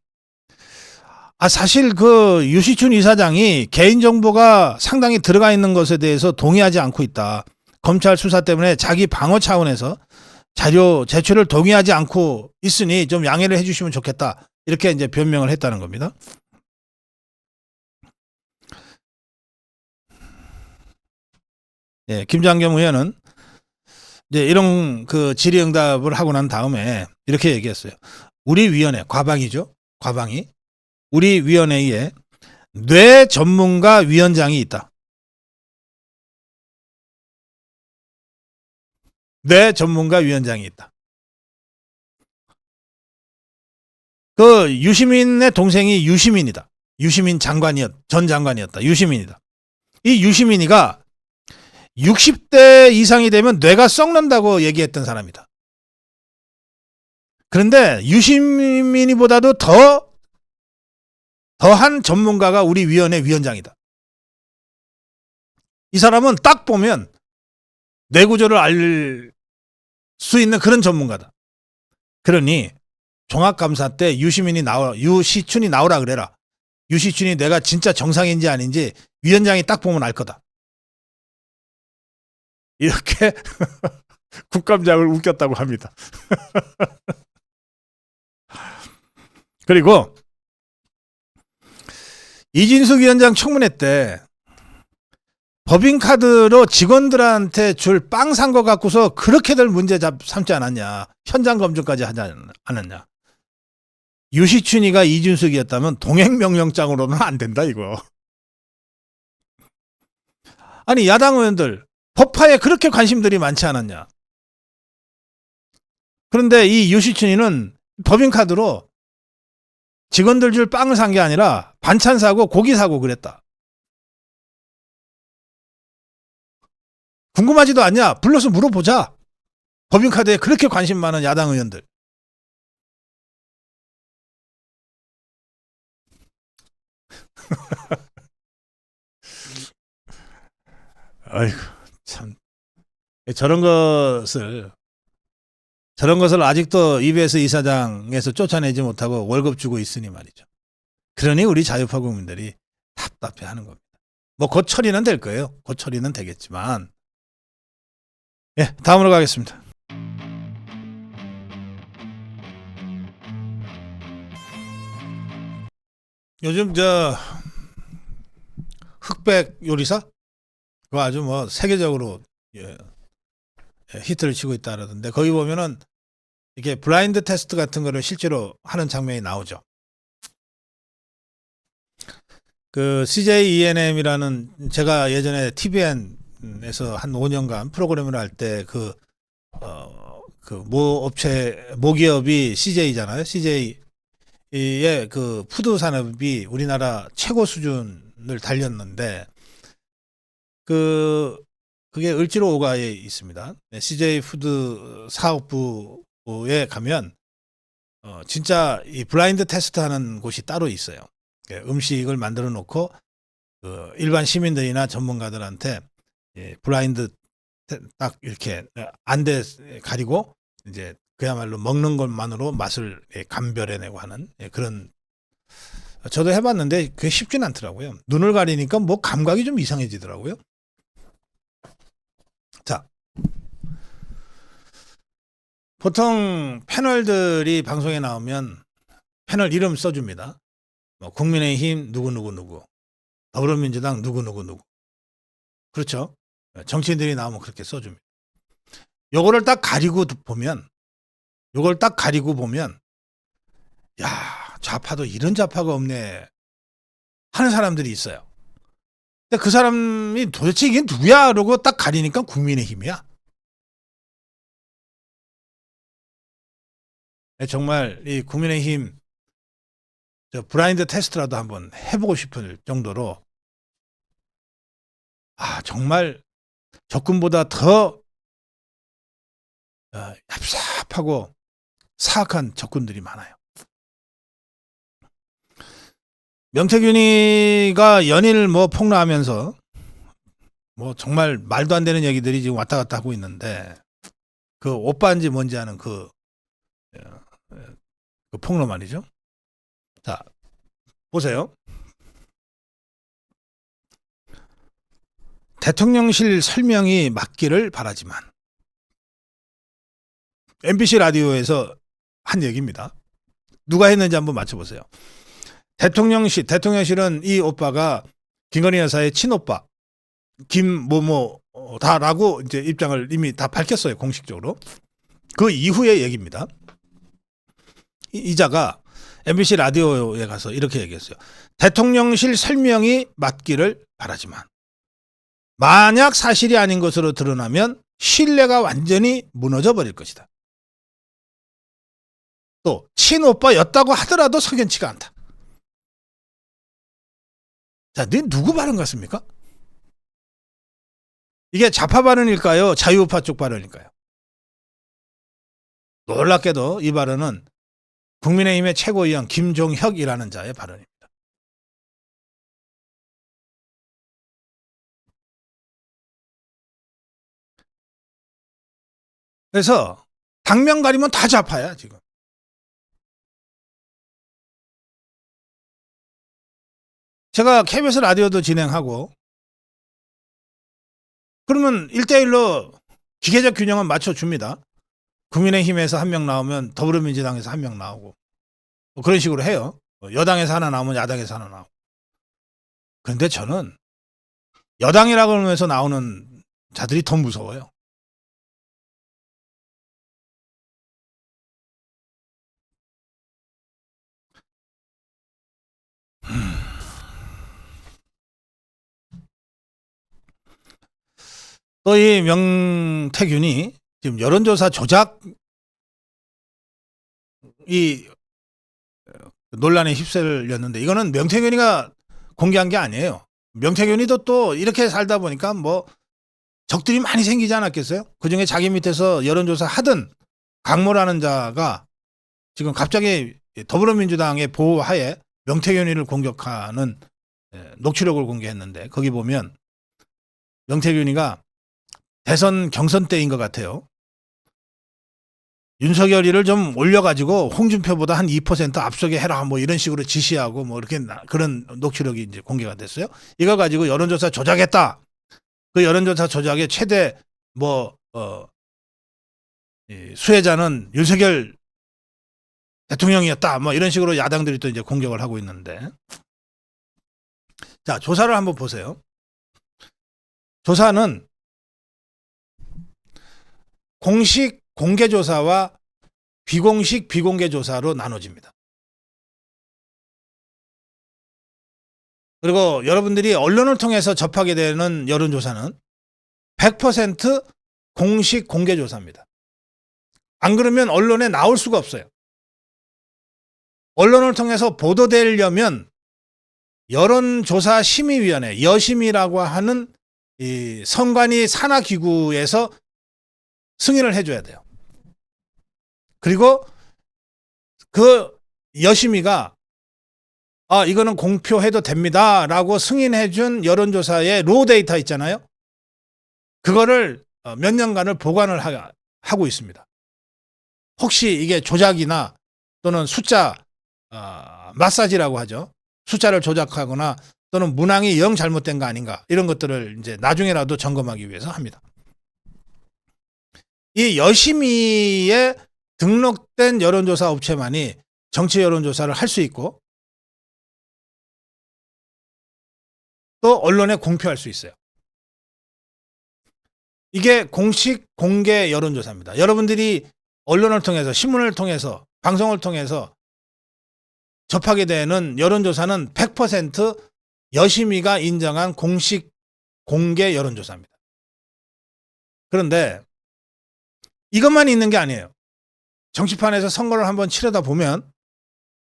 사실 그 유시춘 이사장이 개인정보가 상당히 들어가 있는 것에 대해서 동의하지 않고 있다. 검찰 수사 때문에 자기 방어 차원에서 자료 제출을 동의하지 않고 있으니 좀 양해를 해주시면 좋겠다. 이렇게 이제 변명을 했다는 겁니다. 예, 김장겸 의원은 이제 이런 그 질의응답을 하고 난 다음에 이렇게 얘기했어요. 우리 위원회, 과방이죠. 과방이. 우리 위원회에 뇌 전문가 위원장이 있다. 뇌 전문가 위원장이 있다. 그 유시민의 동생이 유시민이다. 유시민 전 장관이었다. 유시민이다. 이 유시민이가 60대 이상이 되면 뇌가 썩는다고 얘기했던 사람이다. 그런데 유시민이보다도 더한 전문가가 우리 위원회 위원장이다. 이 사람은 딱 보면 뇌구조를 알 수 있는 그런 전문가다. 그러니 종합감사 때 유시춘이 나오라 그래라. 유시춘이 내가 진짜 정상인지 아닌지 위원장이 딱 보면 알 거다. 이렇게 국감장을 웃겼다고 합니다. 그리고 이진숙 위원장 청문회 때 법인카드로 직원들한테 줄 빵 산 거 갖고서 그렇게들 문제 삼지 않았냐. 현장 검증까지 하지 않았냐. 유시춘이가 이진숙이었다면 동행명령장으로는 안 된다 이거. 아니 야당 의원들 법화에 그렇게 관심들이 많지 않았냐. 그런데 이 유시춘이는 법인카드로 직원들 줄 빵을 산 게 아니라 반찬 사고 고기 사고 그랬다. 궁금하지도 않냐? 불러서 물어보자. 법인카드에 그렇게 관심 많은 야당 의원들. 아이고 참 저런 것을 아직도 EBS 이사장에서 쫓아내지 못하고 월급 주고 있으니 말이죠. 그러니 우리 자유파 국민들이 답답해하는 겁니다. 뭐 곧 처리는 될 거예요. 곧 처리는 되겠지만. 예, 다음으로 가겠습니다. 요즘 흑백 요리사 그거 아주 뭐 세계적으로 히트를 치고 있다 그러던데 거기 보면은 이게 블라인드 테스트 같은 거를 실제로 하는 장면이 나오죠. 그 CJ ENM이라는 제가 예전에 TVN에서 한 5년간 프로그램을 할 때 모기업이 CJ잖아요. CJ의 그 푸드 산업이 우리나라 최고 수준을 달렸는데 그게 을지로 5가에 있습니다. CJ 푸드 사업부에 가면 진짜 이 블라인드 테스트 하는 곳이 따로 있어요. 음식을 만들어 놓고 일반 시민들이나 전문가들한테 블라인드 딱 이렇게 안대 가리고 이제 그야말로 먹는 것만으로 맛을 감별해내고 하는 그런, 저도 해봤는데 그게 쉽진 않더라고요. 눈을 가리니까 뭐 감각이 좀 이상해지더라고요. 자, 보통 패널들이 방송에 나오면 패널 이름 써줍니다. 국민의힘 누구누구누구, 더불어민주당 누구누구누구. 그렇죠. 정치인들이 나오면 그렇게 써줍니다. 요거를 딱 가리고 보면, 야, 좌파도 이런 좌파가 없네 하는 사람들이 있어요. 근데 그 사람이 도대체 이게 누구야? 그러고 딱 가리니까 국민의힘이야. 정말 이 국민의힘 블라인드 테스트라도 한번 해보고 싶을 정도로, 정말 적군보다 더 얍삽하고 사악한 적군들이 많아요. 명태균이가 연일 뭐 폭로하면서 뭐 정말 말도 안 되는 얘기들이 지금 왔다 갔다 하고 있는데, 그 오빠인지 뭔지 아는 그 폭로 말이죠. 자, 보세요. 대통령실 설명이 맞기를 바라지만, MBC 라디오에서 한 얘기입니다. 누가 했는지 한번 맞춰보세요. 대통령실은 이 오빠가 김건희 여사의 친오빠 김모모다라고 이제 입장을 이미 다 밝혔어요, 공식적으로. 그 이후의 얘기입니다. 이자가 MBC 라디오에 가서 이렇게 얘기했어요. 대통령실 설명이 맞기를 바라지만 만약 사실이 아닌 것으로 드러나면 신뢰가 완전히 무너져 버릴 것이다. 또 친오빠였다고 하더라도 석연치가 않다. 자, 누구 발언 같습니까? 이게 좌파 발언일까요? 자유우파 쪽 발언일까요? 놀랍게도 이 발언은 국민의힘의 최고위원 김종혁이라는 자의 발언입니다. 그래서 당면 가리면 다 좌파야 지금. 제가 KBS 라디오도 진행하고 그러면 1대1로 기계적 균형은 맞춰줍니다. 국민의힘에서 한 명 나오면 더불어민주당에서 한 명 나오고 뭐 그런 식으로 해요. 여당에서 하나 나오면 야당에서 하나 나오고. 그런데 저는 여당이라고 하면서 나오는 자들이 더 무서워요. 또 이 명태균이 지금 여론조사 조작이 논란에 휩쓸렸는데, 이거는 명태균이가 공개한 게 아니에요. 명태균이도 또 이렇게 살다 보니까 뭐 적들이 많이 생기지 않았겠어요? 그중에 자기 밑에서 여론조사 하던 강모라는 자가 지금 갑자기 더불어민주당의 보호하에 명태균이를 공격하는 녹취록을 공개했는데, 거기 보면 명태균이가 대선 경선 때인 것 같아요. 윤석열이를 좀 올려가지고 홍준표보다 한 2% 앞서게 해라 뭐 이런 식으로 지시하고 뭐 이렇게 그런 녹취록이 이제 공개가 됐어요. 이거 가지고 여론조사 조작했다. 그 여론조사 조작의 최대 수혜자는 윤석열 대통령이었다. 뭐 이런 식으로 야당들이 또 이제 공격을 하고 있는데, 자, 조사를 한번 보세요. 조사는 공식 공개조사와 비공식, 비공개 조사로 나눠집니다. 그리고 여러분들이 언론을 통해서 접하게 되는 여론조사는 100% 공식 공개 조사입니다. 안 그러면 언론에 나올 수가 없어요. 언론을 통해서 보도되려면 여론조사 심의위원회, 여심이라고 하는 이 선관위 산하기구에서 승인을 해줘야 돼요. 그리고 그 여심이가 이거는 공표해도 됩니다라고 승인해준 여론조사의 로우 데이터 있잖아요. 그거를 몇 년간을 보관을 하고 있습니다. 혹시 이게 조작이나 또는 숫자 마사지라고 하죠. 숫자를 조작하거나 또는 문항이 영 잘못된 거 아닌가, 이런 것들을 이제 나중에라도 점검하기 위해서 합니다. 이 여심위에 등록된 여론조사 업체만이 정치 여론조사를 할 수 있고 또 언론에 공표할 수 있어요. 이게 공식 공개 여론조사입니다. 여러분들이 언론을 통해서, 신문을 통해서, 방송을 통해서 접하게 되는 여론조사는 100% 여심위가 인정한 공식 공개 여론조사입니다. 그런데 이것만 있는 게 아니에요. 정치판에서 선거를 한번 치르다 보면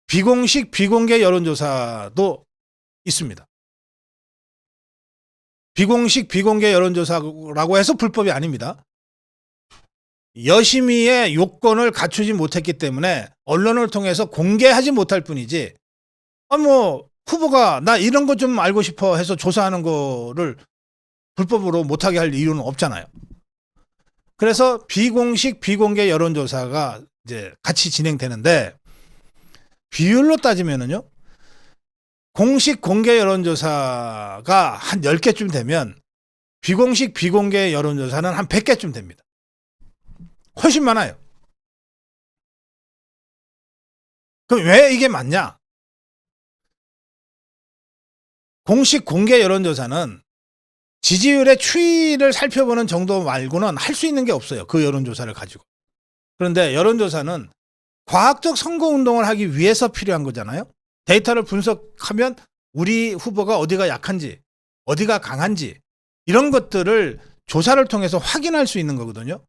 비공식, 비공개 여론조사도 있습니다. 비공식, 비공개 여론조사라고 해서 불법이 아닙니다. 여심위의 요건을 갖추지 못했기 때문에 언론을 통해서 공개하지 못할 뿐이지, 후보가 나 이런 거 좀 알고 싶어 해서 조사하는 거를 불법으로 못하게 할 이유는 없잖아요. 그래서 비공식, 비공개 여론조사가 이제 같이 진행되는데, 비율로 따지면은요, 공식 공개 여론조사가 한 10개쯤 되면 비공식 비공개 여론조사는 한 100개쯤 됩니다. 훨씬 많아요. 그럼 왜 이게 맞냐? 공식 공개 여론조사는 지지율의 추이를 살펴보는 정도 말고는 할 수 있는 게 없어요. 그 여론조사를 가지고. 그런데 여론조사는 과학적 선거운동을 하기 위해서 필요한 거잖아요. 데이터를 분석하면 우리 후보가 어디가 약한지, 어디가 강한지, 이런 것들을 조사를 통해서 확인할 수 있는 거거든요.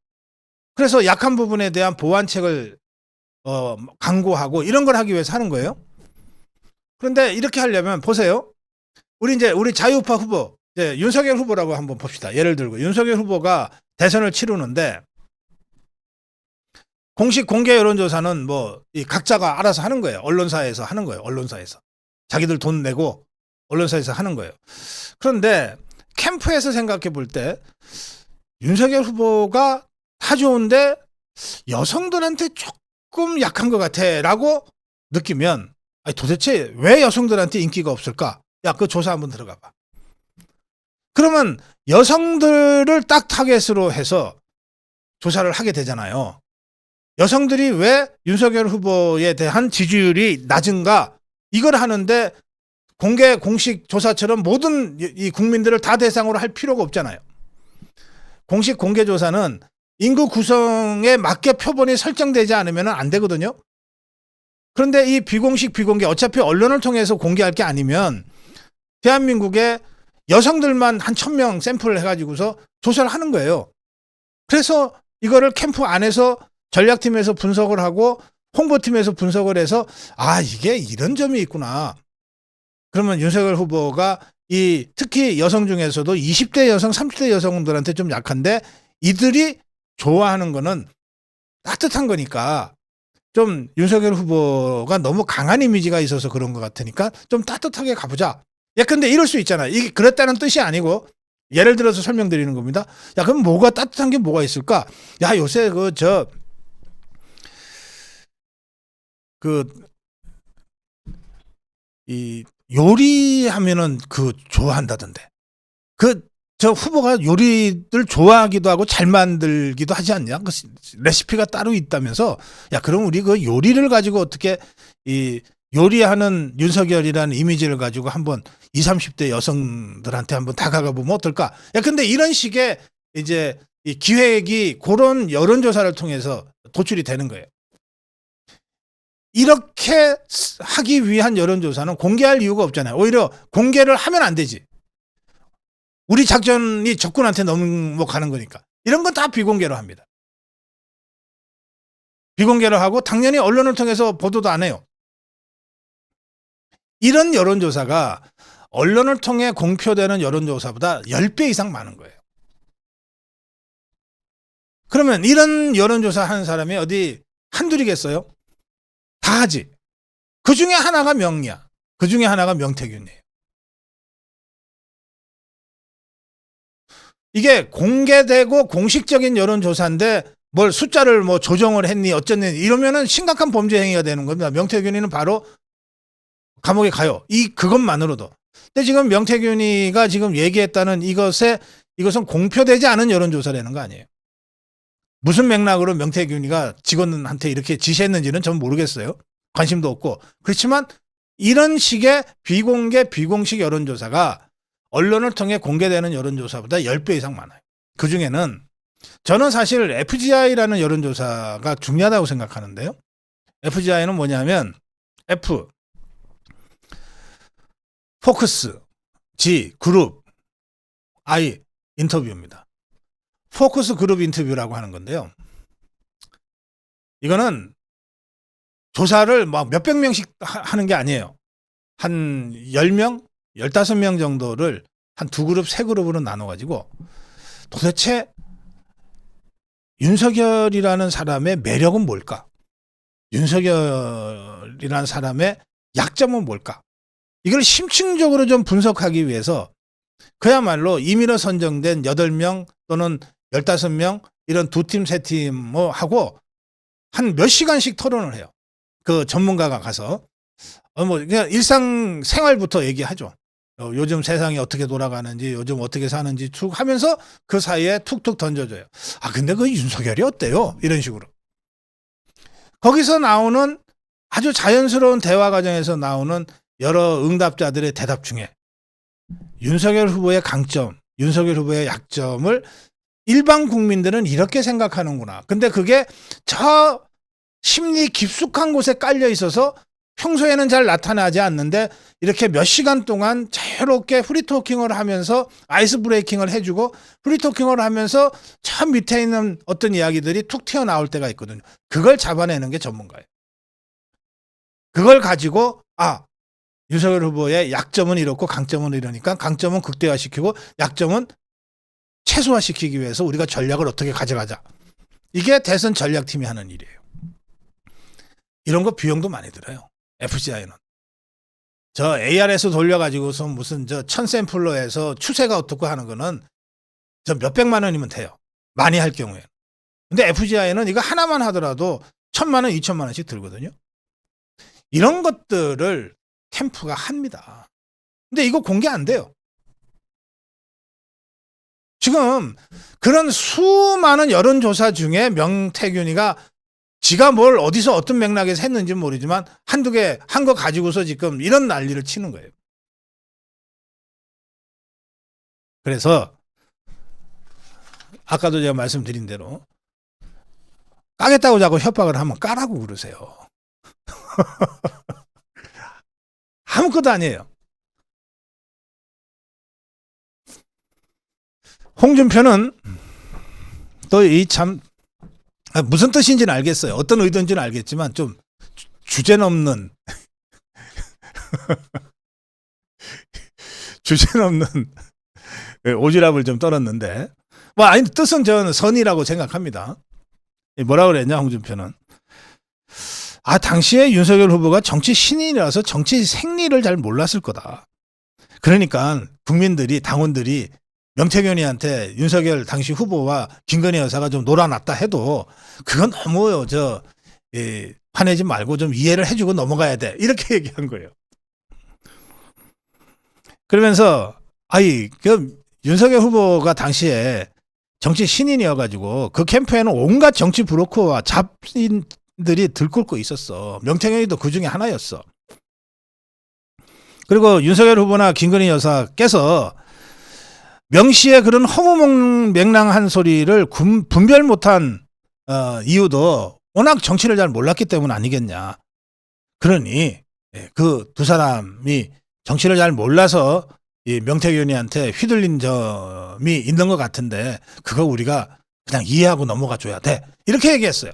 그래서 약한 부분에 대한 보완책을 강구하고 이런 걸 하기 위해서 하는 거예요. 그런데 이렇게 하려면 보세요. 우리 자유우파 후보, 윤석열 후보라고 한번 봅시다. 예를 들고 윤석열 후보가 대선을 치르는데, 공식 공개 여론조사는 이 각자가 알아서 하는 거예요. 언론사에서 하는 거예요. 언론사에서. 자기들 돈 내고 언론사에서 하는 거예요. 그런데 캠프에서 생각해 볼 때 윤석열 후보가 다 좋은데 여성들한테 조금 약한 것 같아 라고 느끼면, 도대체 왜 여성들한테 인기가 없을까? 야, 그 조사 한번 들어가 봐. 그러면 여성들을 딱 타겟으로 해서 조사를 하게 되잖아요. 여성들이 왜 윤석열 후보에 대한 지지율이 낮은가, 이걸 하는데 공식 조사처럼 모든 이 국민들을 다 대상으로 할 필요가 없잖아요. 공식 공개 조사는 인구 구성에 맞게 표본이 설정되지 않으면 안 되거든요. 그런데 이 비공식 비공개, 어차피 언론을 통해서 공개할 게 아니면 대한민국에 여성들만 한 1000명 샘플을 해가지고서 조사를 하는 거예요. 그래서 이거를 캠프 안에서 전략팀에서 분석을 하고 홍보팀에서 분석을 해서 이게 이런 점이 있구나. 그러면 윤석열 후보가 특히 여성 중에서도 20대 여성, 30대 여성들한테 좀 약한데 이들이 좋아하는 거는 따뜻한 거니까, 좀 윤석열 후보가 너무 강한 이미지가 있어서 그런 것 같으니까 좀 따뜻하게 가보자. 근데 이럴 수 있잖아. 이게 그랬다는 뜻이 아니고 예를 들어서 설명드리는 겁니다. 그럼 뭐가 따뜻한 게 뭐가 있을까? 요새 이 요리하면은 좋아한다던데. 저 후보가 요리를 좋아하기도 하고 잘 만들기도 하지 않냐? 그 레시피가 따로 있다면서. 그럼 우리 그 요리를 가지고 어떻게 요리하는 윤석열이라는 이미지를 가지고 한번 20, 30대 여성들한테 한번 다가가 보면 어떨까? 근데 이런 식의 이제 이 기획이 그런 여론조사를 통해서 도출이 되는 거예요. 이렇게 하기 위한 여론조사는 공개할 이유가 없잖아요. 오히려 공개를 하면 안 되지. 우리 작전이 적군한테 넘어가는 거니까. 이런 건 다 비공개로 합니다. 비공개로 하고 당연히 언론을 통해서 보도도 안 해요. 이런 여론조사가 언론을 통해 공표되는 여론조사보다 10배 이상 많은 거예요. 그러면 이런 여론조사 하는 사람이 어디 한둘이겠어요? 다 하지. 그 중에 하나가 명리야. 그 중에 하나가 명태균이에요. 이게 공개되고 공식적인 여론조사인데 뭘 숫자를 뭐 조정을 했니 어쩌니 이러면은 심각한 범죄 행위가 되는 겁니다. 명태균이는 바로 감옥에 가요. 그것만으로도. 근데 지금 명태균이가 지금 얘기했다는 이것은 공표되지 않은 여론조사라는 거 아니에요. 무슨 맥락으로 명태균이가 직원한테 이렇게 지시했는지는 전 모르겠어요. 관심도 없고. 그렇지만 이런 식의 비공개, 비공식 여론조사가 언론을 통해 공개되는 여론조사보다 10배 이상 많아요. 그중에는 저는 사실 FGI라는 여론조사가 중요하다고 생각하는데요. FGI는 뭐냐면 F, 포커스, G, 그룹, I, 인터뷰입니다. 포커스 그룹 인터뷰라고 하는 건데요. 이거는 조사를 막 몇백 명씩 하는 게 아니에요. 한 10명, 15명 정도를 한 두 그룹, 세 그룹으로 나눠가지고 도대체 윤석열이라는 사람의 매력은 뭘까? 윤석열이라는 사람의 약점은 뭘까? 이걸 심층적으로 좀 분석하기 위해서 그야말로 임의로 선정된 8명 또는 15명 이런 두 팀, 세 팀 하고 한 몇 시간씩 토론을 해요. 그 전문가가 가서 그냥 일상 생활부터 얘기하죠. 요즘 세상이 어떻게 돌아가는지, 요즘 어떻게 사는지 툭 하면서 그 사이에 툭툭 던져줘요. 근데 그 윤석열이 어때요? 이런 식으로. 거기서 나오는 아주 자연스러운 대화 과정에서 나오는 여러 응답자들의 대답 중에 윤석열 후보의 강점, 윤석열 후보의 약점을 일반 국민들은 이렇게 생각하는구나. 근데 그게 저 심리 깊숙한 곳에 깔려 있어서 평소에는 잘 나타나지 않는데 이렇게 몇 시간 동안 자유롭게 프리토킹을 하면서 아이스 브레이킹을 해주고 프리토킹을 하면서 저 밑에 있는 어떤 이야기들이 툭 튀어나올 때가 있거든요. 그걸 잡아내는 게 전문가예요. 그걸 가지고 윤석열 후보의 약점은 이렇고 강점은 이러니까 강점은 극대화시키고 약점은 최소화시키기 위해서 우리가 전략을 어떻게 가져가자. 이게 대선 전략팀이 하는 일이에요. 이런 거 비용도 많이 들어요. FGI는. 저 ARS 돌려가지고서 무슨 저 1000샘플로 해서 추세가 어떻고 하는 거는 저 몇백만 원이면 돼요. 많이 할 경우에. 근데 FGI는 이거 하나만 하더라도 1000만 원, 2000만 원씩 들거든요. 이런 것들을 캠프가 합니다. 근데 이거 공개 안 돼요. 지금 그런 수많은 여론조사 중에 명태균이가 지가 뭘 어디서 어떤 맥락에서 했는지는 모르지만 한두 개 한 거 가지고서 지금 이런 난리를 치는 거예요. 그래서 아까도 제가 말씀드린 대로 까겠다고 자꾸 협박을 하면 까라고 그러세요. 아무것도 아니에요. 홍준표는 또 이 참 무슨 뜻인지는 알겠어요. 어떤 의도인지는 알겠지만 좀 주제넘는 주제넘는 오지랖을 좀 떨었는데 뜻은 저는 선이라고 생각합니다. 뭐라 그랬냐 홍준표는 당시에 윤석열 후보가 정치 신인이라서 정치 생리를 잘 몰랐을 거다. 그러니까 국민들이 당원들이 명태균이한테 윤석열 당시 후보와 김건희 여사가 좀 놀아놨다 해도 그건 너무 화내지 말고 좀 이해를 해주고 넘어가야 돼. 이렇게 얘기한 거예요. 그러면서 그 윤석열 후보가 당시에 정치 신인이어가지고 그 캠프에는 온갖 정치 브로커와 잡인들이 들끓고 있었어. 명태균이도 그 중에 하나였어. 그리고 윤석열 후보나 김건희 여사께서 명시의 그런 허무맹랑한 소리를 분별 못한 이유도 워낙 정치를 잘 몰랐기 때문 아니겠냐. 그러니 그 두 사람이 정치를 잘 몰라서 이 명태균이한테 휘둘린 점이 있는 것 같은데 그거 우리가 그냥 이해하고 넘어가 줘야 돼. 이렇게 얘기했어요.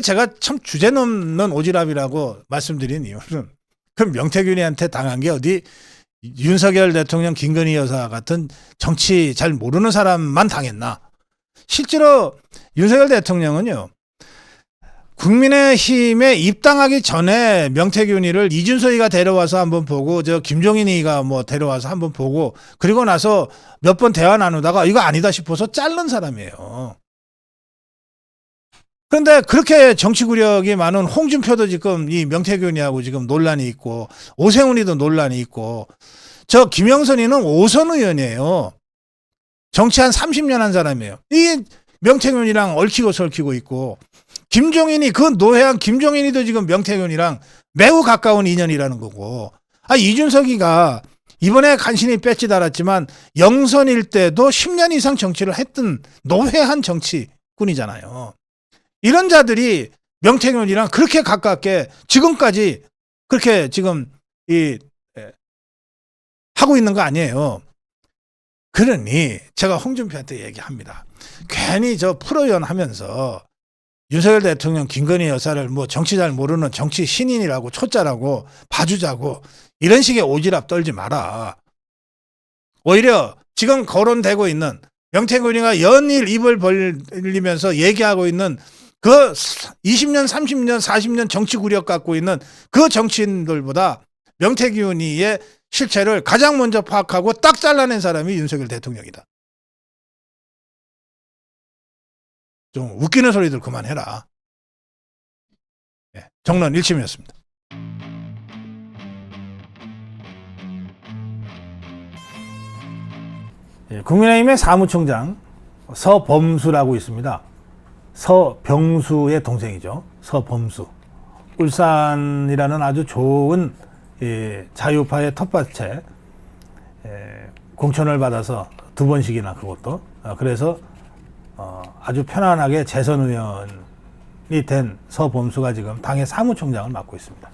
제가 참 주제 넘는 오지랖이라고 말씀드린 이유는 그 명태균이한테 당한 게 어디 윤석열 대통령, 김건희 여사 같은 정치 잘 모르는 사람만 당했나. 실제로 윤석열 대통령은요. 국민의힘에 입당하기 전에 명태균이를 이준석이가 데려와서 한번 보고 저 김종인이가 뭐 데려와서 한번 보고 그리고 나서 몇 번 대화 나누다가 이거 아니다 싶어서 자른 사람이에요. 그런데 그렇게 정치 구력이 많은 홍준표도 지금 이 명태균이하고 지금 논란이 있고 오세훈이도 논란이 있고 저 김영선이는 5선 의원이에요. 정치 한 30년 한 사람이에요. 이 명태균이랑 얽히고 설키고 있고 김종인이 그 노회한 김종인이도 지금 명태균이랑 매우 가까운 인연이라는 거고 이준석이가 이번에 간신히 뺏지 달았지만 영선일 때도 10년 이상 정치를 했던 노회한 정치꾼이잖아요. 이런 자들이 명태균이랑 그렇게 가깝게 지금까지 그렇게 지금 하고 있는 거 아니에요. 그러니 제가 홍준표한테 얘기합니다. 괜히 저 프로연 하면서 윤석열 대통령 김건희 여사를 뭐 정치 잘 모르는 정치 신인이라고 초짜라고 봐주자고 이런 식의 오지랖 떨지 마라. 오히려 지금 거론되고 있는 명태균이가 연일 입을 벌리면서 얘기하고 있는 그 20년, 30년, 40년 정치 구력 갖고 있는 그 정치인들보다 명태균이의 실체를 가장 먼저 파악하고 딱 잘라낸 사람이 윤석열 대통령이다. 좀 웃기는 소리들 그만해라. 정론 일침이었습니다. 국민의힘의 사무총장 서범수라고 있습니다. 서병수의 동생이죠. 서범수. 울산이라는 아주 좋은 자유파의 텃밭에 공천을 받아서 2번씩이나 그것도 그래서 아주 편안하게 재선 의원이 된 서범수가 지금 당의 사무총장을 맡고 있습니다.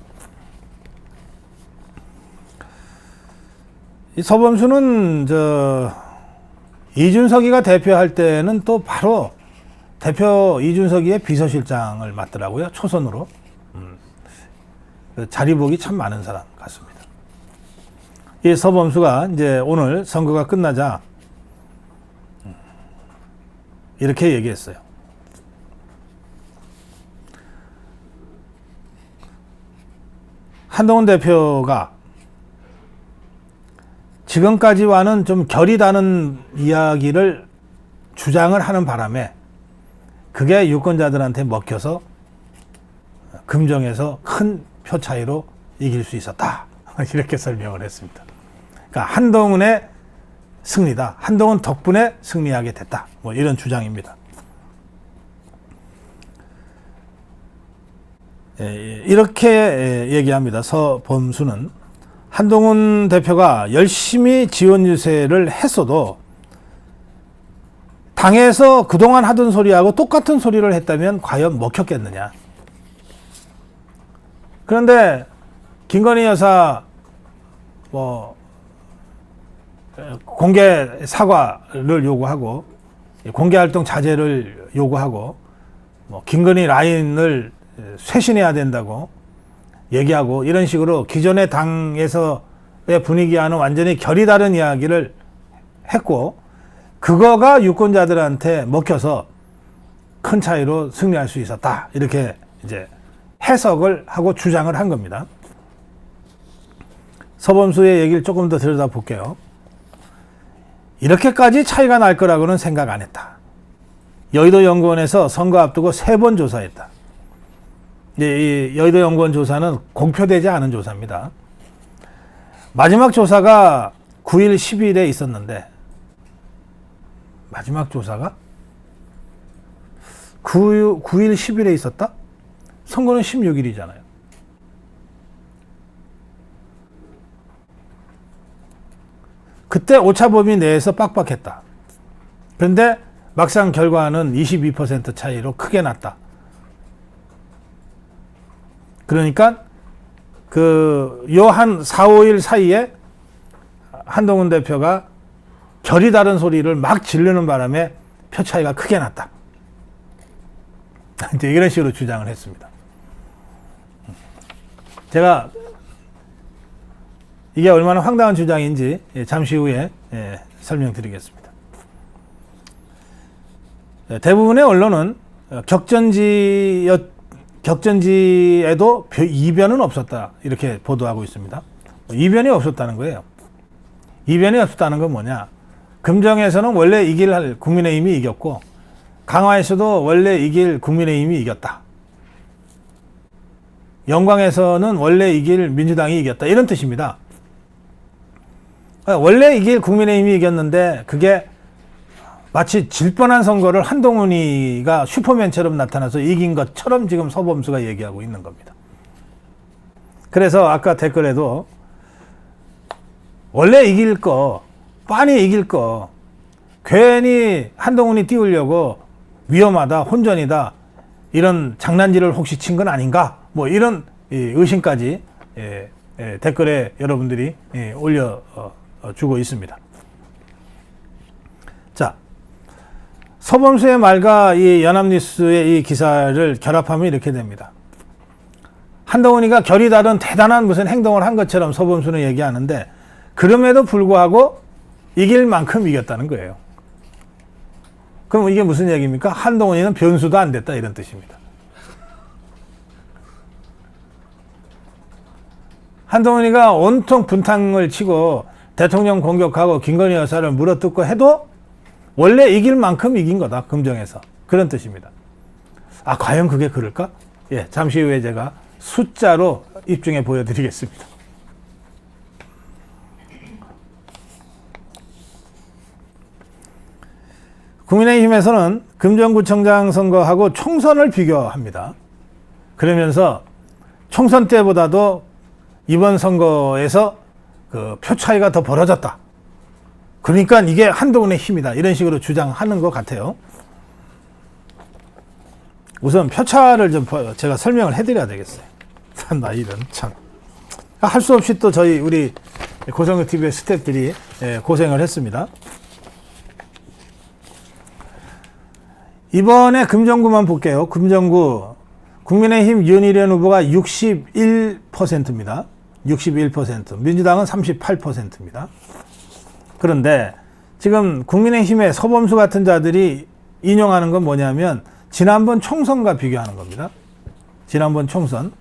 이 서범수는 이준석이가 대표할 때는 또 바로 대표 이준석이의 비서실장을 맡더라고요. 초선으로. 자리복이 참 많은 사람 같습니다. 이 서범수가 이제 오늘 선거가 끝나자 이렇게 얘기했어요. 한동훈 대표가 지금까지와는 좀 결이 다른 이야기를 주장을 하는 바람에 그게 유권자들한테 먹혀서 금정에서 큰 표 차이로 이길 수 있었다. 이렇게 설명을 했습니다. 그러니까 한동훈의 승리다. 한동훈 덕분에 승리하게 됐다. 뭐 이런 주장입니다. 이렇게 얘기합니다. 서범수는 한동훈 대표가 열심히 지원 유세를 했어도 당에서 그동안 하던 소리하고 똑같은 소리를 했다면 과연 먹혔겠느냐. 그런데 김건희 여사 공개 사과를 요구하고 공개 활동 자제를 요구하고 김건희 라인을 쇄신해야 된다고 얘기하고 이런 식으로 기존의 당에서의 분위기와는 완전히 결이 다른 이야기를 했고 그거가 유권자들한테 먹혀서 큰 차이로 승리할 수 있었다. 이렇게 이제 해석을 하고 주장을 한 겁니다. 서범수의 얘기를 조금 더 들여다볼게요. 이렇게까지 차이가 날 거라고는 생각 안 했다. 여의도 연구원에서 선거 앞두고 3번 조사했다. 이 여의도 연구원 조사는 공표되지 않은 조사입니다. 마지막 조사가 9일, 10일에 있었는데 마지막 조사가 9일, 10일에 있었다? 선거는 16일이잖아요. 그때 오차범위 내에서 빡빡했다. 그런데 막상 결과는 22% 차이로 크게 났다. 그러니까 요 한 4, 5일 사이에 한동훈 대표가 결이 다른 소리를 막 지르는 바람에 표 차이가 크게 났다. 이제 이런 식으로 주장을 했습니다. 제가 이게 얼마나 황당한 주장인지 잠시 후에 설명드리겠습니다. 대부분의 언론은 격전지에도 이변은 없었다 이렇게 보도하고 있습니다. 이변이 없었다는 거예요. 이변이 없었다는 건 뭐냐? 금정에서는 원래 이길 할 국민의힘이 이겼고 강화에서도 원래 이길 국민의힘이 이겼다. 영광에서는 원래 이길 민주당이 이겼다. 이런 뜻입니다. 원래 이길 국민의힘이 이겼는데 그게 마치 질 뻔한 선거를 한동훈이가 슈퍼맨처럼 나타나서 이긴 것처럼 지금 서범수가 얘기하고 있는 겁니다. 그래서 아까 댓글에도 원래 이길 거, 빤히 이길 거, 괜히 한동훈이 띄우려고 위험하다, 혼전이다, 이런 장난질을 혹시 친 건 아닌가? 뭐 이런 의심까지 댓글에 여러분들이 올려주고 있습니다. 자, 서범수의 말과 이 연합뉴스의 이 기사를 결합하면 이렇게 됩니다. 한동훈이가 결이 다른 대단한 무슨 행동을 한 것처럼 서범수는 얘기하는데 그럼에도 불구하고 이길 만큼 이겼다는 거예요. 그럼 이게 무슨 얘기입니까? 한동훈이는 변수도 안 됐다 이런 뜻입니다. 한동훈이가 온통 분탕을 치고 대통령 공격하고 김건희 여사를 물어뜯고 해도 원래 이길 만큼 이긴 거다. 금정에서. 그런 뜻입니다. 아, 과연 그게 그럴까? 예, 잠시 후에 제가 숫자로 입증해 보여드리겠습니다. 국민의힘에서는 금정구청장 선거하고 총선을 비교합니다. 그러면서 총선 때보다도 이번 선거에서 그 표 차이가 더 벌어졌다. 그러니까 이게 한동훈의 힘이다. 이런 식으로 주장하는 것 같아요. 우선 표차를 좀 제가 설명을 해드려야 되겠어요. 나 이런 참. 할 수 없이 또 우리 고성규 TV의 스태프들이 고생을 했습니다. 이번에 금정구만 볼게요. 금정구 국민의힘 윤희련 후보가 61%입니다. 61%. 민주당은 38%입니다. 그런데 지금 국민의힘의 서범수 같은 자들이 인용하는 건 뭐냐면 지난번 총선과 비교하는 겁니다. 지난번 총선.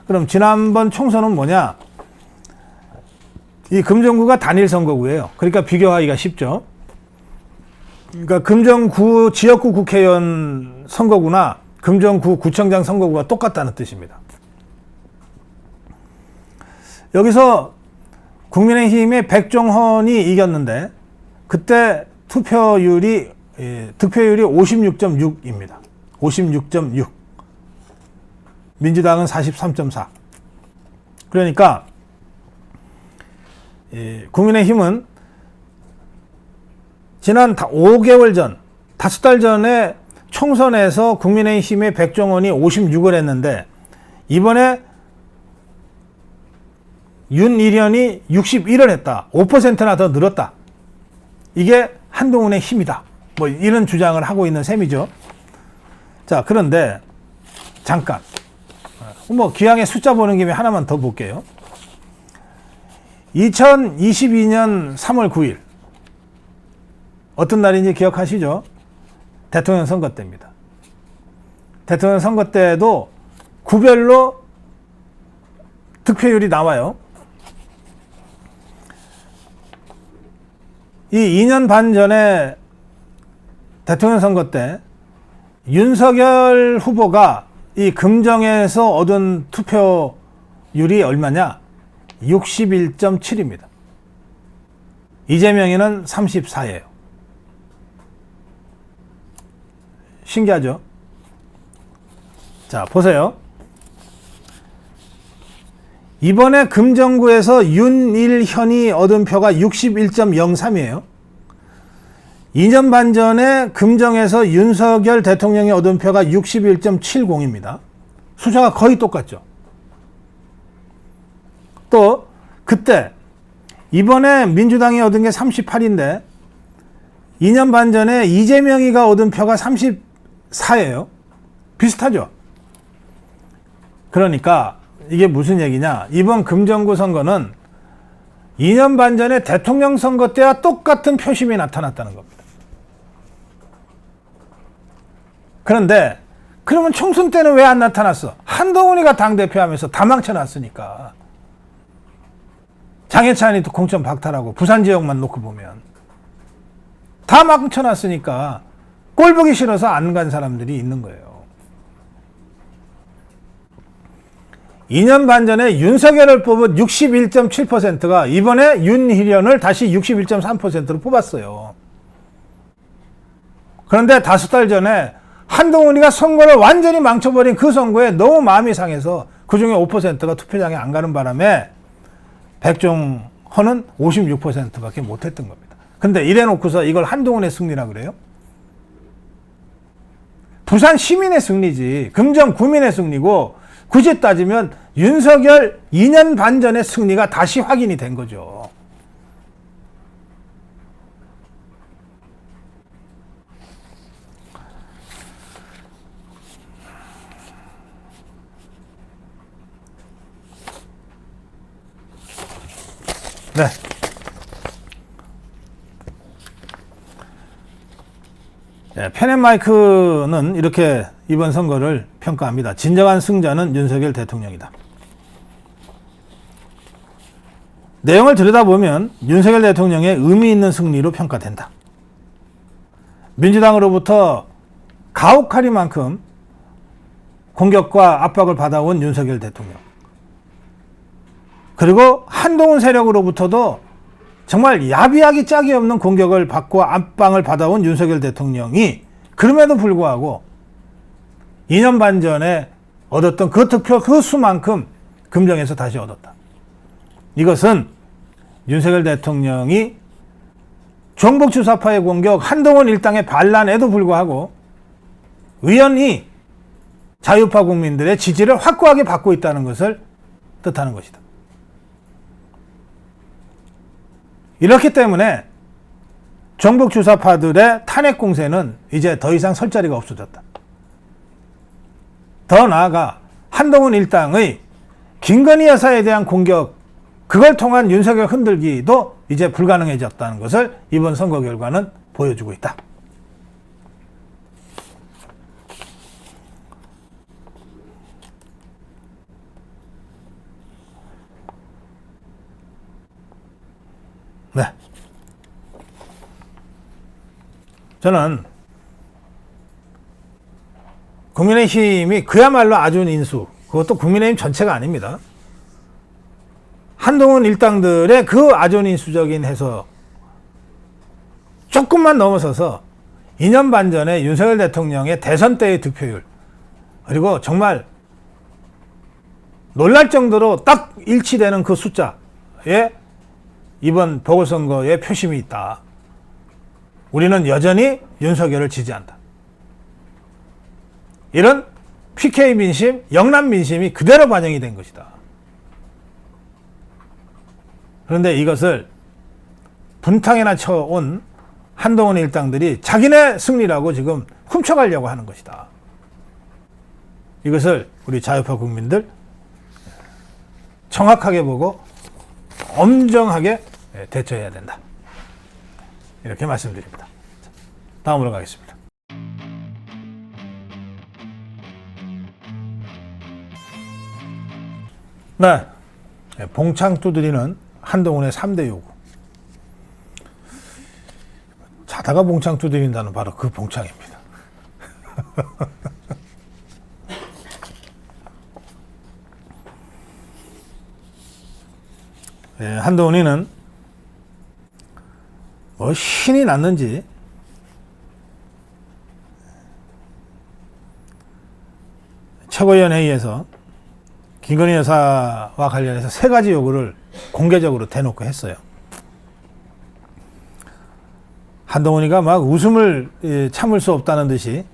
그럼 지난번 총선은 뭐냐? 이 금정구가 단일 선거구예요. 그러니까 비교하기가 쉽죠. 그러니까 금정구 지역구 국회의원 선거구나 금정구 구청장 선거구가 똑같다는 뜻입니다. 여기서 국민의힘의 백종헌이 이겼는데 그때 득표율이 56.6입니다. 56.6. 민주당은 43.4. 그러니까 국민의힘은 지난 5개월 전, 5달 전에 총선에서 국민의힘의 백종원이 56을 했는데 이번에 윤희련이 61을 했다. 5%나 더 늘었다. 이게 한동훈의 힘이다. 뭐 이런 주장을 하고 있는 셈이죠. 자, 그런데 잠깐. 뭐 기왕에 숫자 보는 김에 하나만 더 볼게요. 2022년 3월 9일. 어떤 날인지 기억하시죠? 대통령 선거 때입니다. 대통령 선거 때도 구별로 득표율이 나와요. 이 2년 반 전에 대통령 선거 때 윤석열 후보가 이 금정에서 얻은 투표율이 얼마냐? 61.7입니다. 이재명이는 34예요. 신기하죠? 자, 보세요. 이번에 금정구에서 윤일현이 얻은 표가 61.03이에요. 2년 반 전에 금정에서 윤석열 대통령이 얻은 표가 61.70입니다. 숫자가 거의 똑같죠. 또 그때 이번에 민주당이 얻은 게 38인데 2년 반 전에 이재명이가 얻은 표가 34예요. 비슷하죠. 그러니까 이게 무슨 얘기냐. 이번 금정구 선거는 2년 반 전에 대통령 선거 때와 똑같은 표심이 나타났다는 겁니다. 그런데 그러면 총선 때는 왜 안 나타났어? 한동훈이가 당대표 하면서 다 망쳐놨으니까. 장해찬이 또 공천 박탈하고 부산 지역만 놓고 보면 다 망쳐놨으니까 꼴 보기 싫어서 안 간 사람들이 있는 거예요. 2년 반 전에 윤석열을 뽑은 61.7%가 이번에 윤희련을 다시 61.3%로 뽑았어요. 그런데 5달 전에 한동훈이가 선거를 완전히 망쳐버린 그 선거에 너무 마음이 상해서 그중에 5%가 투표장에 안 가는 바람에 백종헌은 56%밖에 못했던 겁니다. 근데 이래놓고서 이걸 한동훈의 승리라 그래요? 부산 시민의 승리지 금정 구민의 승리고 굳이 따지면 윤석열 2년 반 전의 승리가 다시 확인이 된 거죠. 네. 네, 펜앤마이크는 이렇게 이번 선거를 평가합니다. 진정한 승자는 윤석열 대통령이다. 내용을 들여다보면 윤석열 대통령의 의미 있는 승리로 평가된다. 민주당으로부터 가혹하리만큼 공격과 압박을 받아온 윤석열 대통령. 그리고 한동훈 세력으로부터도 정말 야비하기 짝이 없는 공격을 받고 압박을 받아온 윤석열 대통령이 그럼에도 불구하고 2년 반 전에 얻었던 그 득표 그 수만큼 금정에서 다시 얻었다. 이것은 윤석열 대통령이 정복주사파의 공격, 한동훈 일당의 반란에도 불구하고 의연히 자유파 국민들의 지지를 확고하게 받고 있다는 것을 뜻하는 것이다. 이렇기 때문에 정복주사파들의 탄핵 공세는 이제 더 이상 설 자리가 없어졌다. 더 나아가 한동훈 일당의 김건희 여사에 대한 공격, 그걸 통한 윤석열 흔들기도 이제 불가능해졌다는 것을 이번 선거 결과는 보여주고 있다. 네. 저는 국민의힘이 그야말로 아준 인수, 그것도 국민의힘 전체가 아닙니다. 한동훈 일당들의 그 아준 인수적인 해서 조금만 넘어서서 2년 반 전에 윤석열 대통령의 대선 때의 득표율, 그리고 정말 놀랄 정도로 딱 일치되는 그 숫자에 이번 보궐선거에 표심이 있다. 우리는 여전히 윤석열을 지지한다. 이런 PK 민심, 영남 민심이 그대로 반영이 된 것이다. 그런데 이것을 분탕에나 쳐온 한동훈 일당들이 자기네 승리라고 지금 훔쳐가려고 하는 것이다. 이것을 우리 자유파 국민들 정확하게 보고 엄정하게 대처해야 된다. 이렇게 말씀드립니다. 다음으로 가겠습니다. 네, 봉창 두드리는 한동훈의 3대 요구. 자다가 봉창 두드린다는 바로 그 봉창입니다. 네, 한동훈이는 뭐 신이 났는지 최고위원회의에서 김건희 여사와 관련해서 3가지 요구를 공개적으로 대놓고 했어요. 한동훈이가 막 웃음을 참을 수 없다는 듯이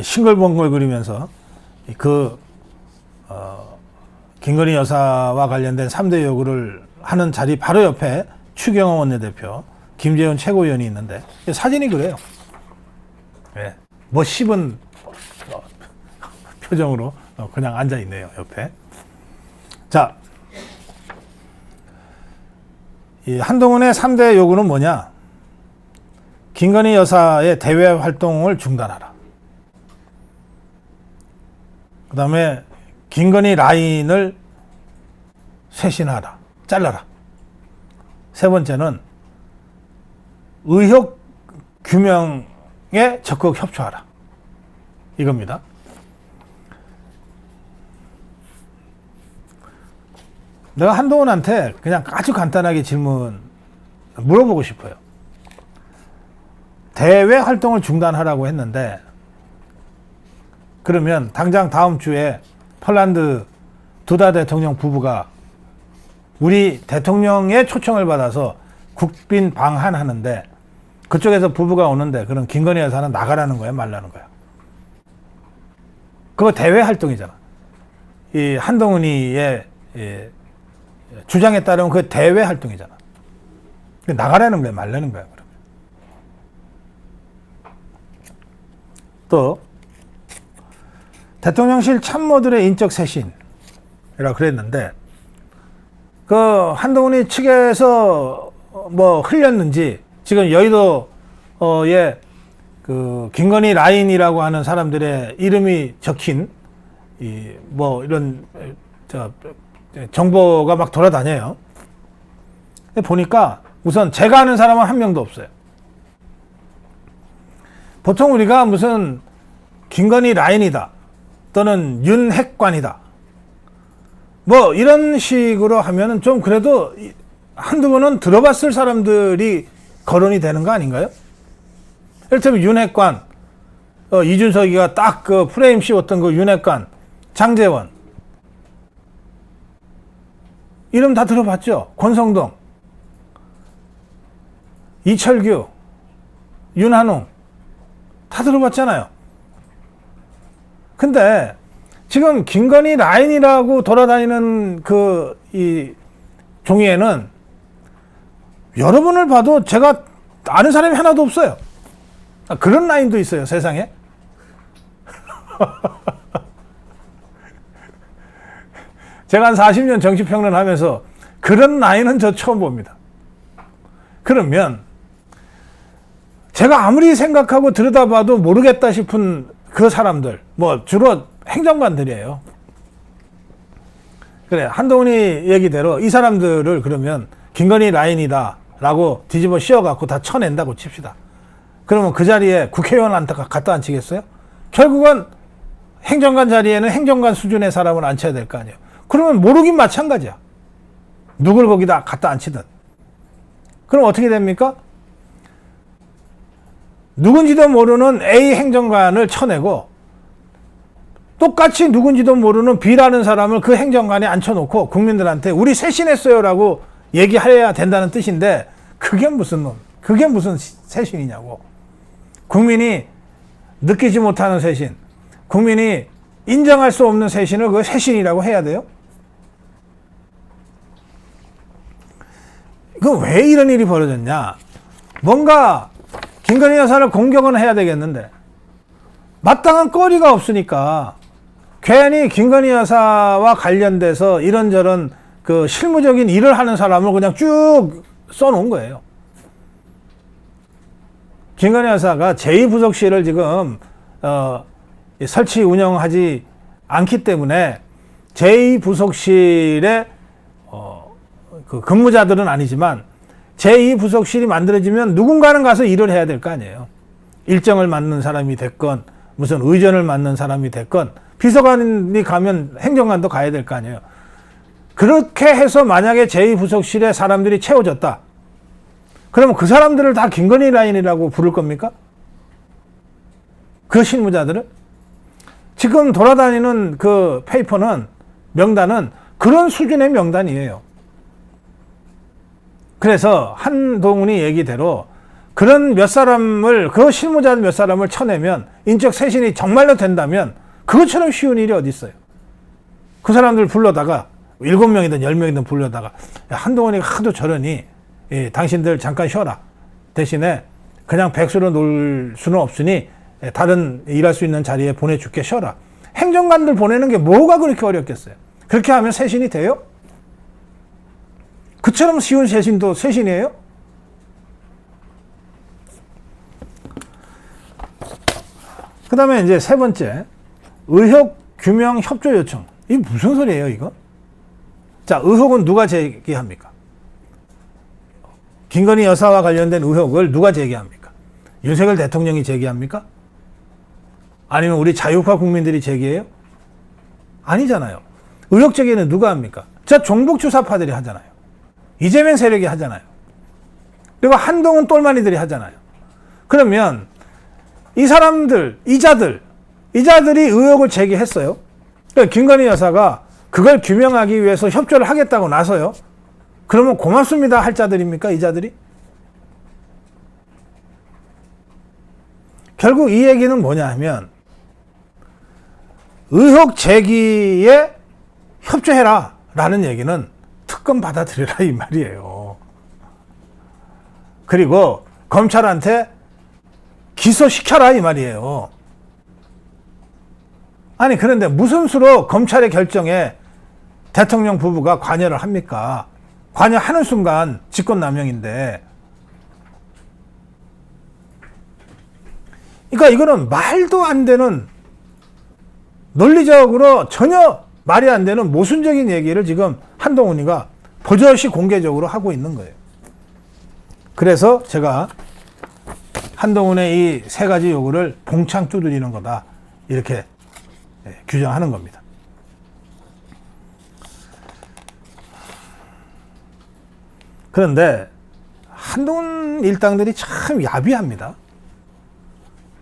싱글벙글거리면서 김건희 여사와 관련된 3대 요구를 하는 자리 바로 옆에 추경호 원내대표, 김재원 최고위원이 있는데 사진이 그래요. 네. 뭐 씹은 표정으로 그냥 앉아 있네요, 옆에. 자, 이 한동훈의 3대 요구는 뭐냐? 김건희 여사의 대외 활동을 중단하라. 그 다음에 김건희 라인을 쇄신하라. 잘라라. 세 번째는 의혹 규명에 적극 협조하라. 이겁니다. 내가 한동훈한테 그냥 아주 간단하게 물어보고 싶어요. 대외 활동을 중단하라고 했는데, 그러면 당장 다음 주에 폴란드 두다 대통령 부부가 우리 대통령의 초청을 받아서 국빈 방한하는데, 그쪽에서 부부가 오는데 그럼 김건희 여사는 나가라는 거야, 말라는 거야? 그거 대외 활동이잖아. 이 한동훈이의 주장에 따르면 그 대외 활동이잖아. 나가라는 거야, 말라는 거야, 그러면. 또 대통령실 참모들의 인적 쇄신이라고 그랬는데, 그 한동훈이 측에서 뭐 흘렸는지 지금 여의도에 그 김건희 라인이라고 하는 사람들의 이름이 적힌 뭐 이런 정보가 막 돌아다녀요. 근데 보니까 우선 제가 아는 사람은 한 명도 없어요. 보통 우리가 무슨 김건희 라인이다 또는 윤핵관이다 뭐 이런 식으로 하면은 좀 그래도 한두 번은 들어봤을 사람들이 거론이 되는 거 아닌가요? 이를테면 윤핵관, 이준석이가 딱 그 프레임 씌웠던 그 윤핵관, 장제원 이름 다 들어봤죠? 권성동, 이철규, 윤한홍 다 들어봤잖아요. 근데 지금 김건희 라인이라고 돌아다니는 이 종이에는 여러 번을 봐도 제가 아는 사람이 하나도 없어요. 그런 라인도 있어요, 세상에. 제가 한 40년 정치평론 하면서 그런 라인은 저 처음 봅니다. 그러면 제가 아무리 생각하고 들여다봐도 모르겠다 싶은 그 사람들, 뭐 주로 행정관들이에요. 그래, 한동훈이 얘기대로 이 사람들을 그러면 김건희 라인이다 라고 뒤집어 씌워갖고 다 쳐낸다고 칩시다. 그러면 그 자리에 국회의원한테 갖다 앉히겠어요? 결국은 행정관 자리에는 행정관 수준의 사람을 앉혀야 될 거 아니에요. 그러면 모르긴 마찬가지야. 누굴 거기다 갖다 앉히든. 그럼 어떻게 됩니까? 누군지도 모르는 A 행정관을 쳐내고 똑같이 누군지도 모르는 B라는 사람을 그 행정관에 앉혀놓고 국민들한테 우리 쇄신했어요라고 얘기해야 된다는 뜻인데 그게 무슨 쇄신이냐고. 국민이 느끼지 못하는 쇄신, 국민이 인정할 수 없는 쇄신을 그 쇄신이라고 해야 돼요? 그 왜 이런 일이 벌어졌냐? 뭔가 김건희 여사를 공격은 해야 되겠는데 마땅한 거리가 없으니까 괜히 김건희 여사와 관련돼서 이런저런 그 실무적인 일을 하는 사람을 그냥 쭉 써놓은 거예요. 김건희 여사가 제2부속실을 지금 설치 운영하지 않기 때문에 제2부속실의 그 근무자들은 아니지만 제2부속실이 만들어지면 누군가는 가서 일을 해야 될 거 아니에요. 일정을 맡는 사람이 됐건 무슨 의전을 맡는 사람이 됐건 비서관이 가면 행정관도 가야 될 거 아니에요. 그렇게 해서 만약에 제2부속실에 사람들이 채워졌다. 그러면 그 사람들을 다 김건희 라인이라고 부를 겁니까? 그 실무자들을? 지금 돌아다니는 그 페이퍼는, 명단은 그런 수준의 명단이에요. 그래서 한동훈이 얘기대로 그런 몇 사람을, 그 실무자 몇 사람을 쳐내면, 인적 쇄신이 정말로 된다면 그것처럼 쉬운 일이 어디 있어요. 그 사람들 불러다가 7명이든 10명이든 불러다가 야, 한동훈이가 하도 저러니 당신들 잠깐 쉬어라. 대신에 그냥 백수로 놀 수는 없으니 다른 일할 수 있는 자리에 보내줄게, 쉬어라. 행정관들 보내는 게 뭐가 그렇게 어렵겠어요? 그렇게 하면 쇄신이 돼요? 그처럼 쉬운 쇄신도 쇄신이에요? 그 다음에 이제 세 번째, 의혹 규명 협조 요청. 이게 무슨 소리예요, 이거? 자, 의혹은 누가 제기합니까? 김건희 여사와 관련된 의혹을 누가 제기합니까? 윤석열 대통령이 제기합니까? 아니면 우리 자유파 국민들이 제기해요? 아니잖아요. 의혹 제기는 누가 합니까? 저 종북주사파들이 하잖아요. 이재명 세력이 하잖아요. 그리고 한동훈 똘마니들이 하잖아요. 그러면 이 사람들, 이자들이 의혹을 제기했어요. 그러니까 김건희 여사가 그걸 규명하기 위해서 협조를 하겠다고 나서요. 그러면 고맙습니다 할 자들입니까? 이자들이? 결국 이 얘기는 뭐냐 하면 의혹 제기에 협조해라 라는 얘기는 특검 받아들여라 이 말이에요. 그리고 검찰한테 기소시켜라 이 말이에요. 아니 그런데 무슨 수로 검찰의 결정에 대통령 부부가 관여를 합니까? 관여하는 순간 직권남용인데. 그러니까 이거는 말도 안 되는, 논리적으로 전혀 말이 안 되는 모순적인 얘기를 지금 한동훈이가 버젓이 공개적으로 하고 있는 거예요. 그래서 제가 한동훈의 이 세 가지 요구를 봉창 두드리는 거다 이렇게 규정하는 겁니다. 그런데 한동훈 일당들이 참 야비합니다.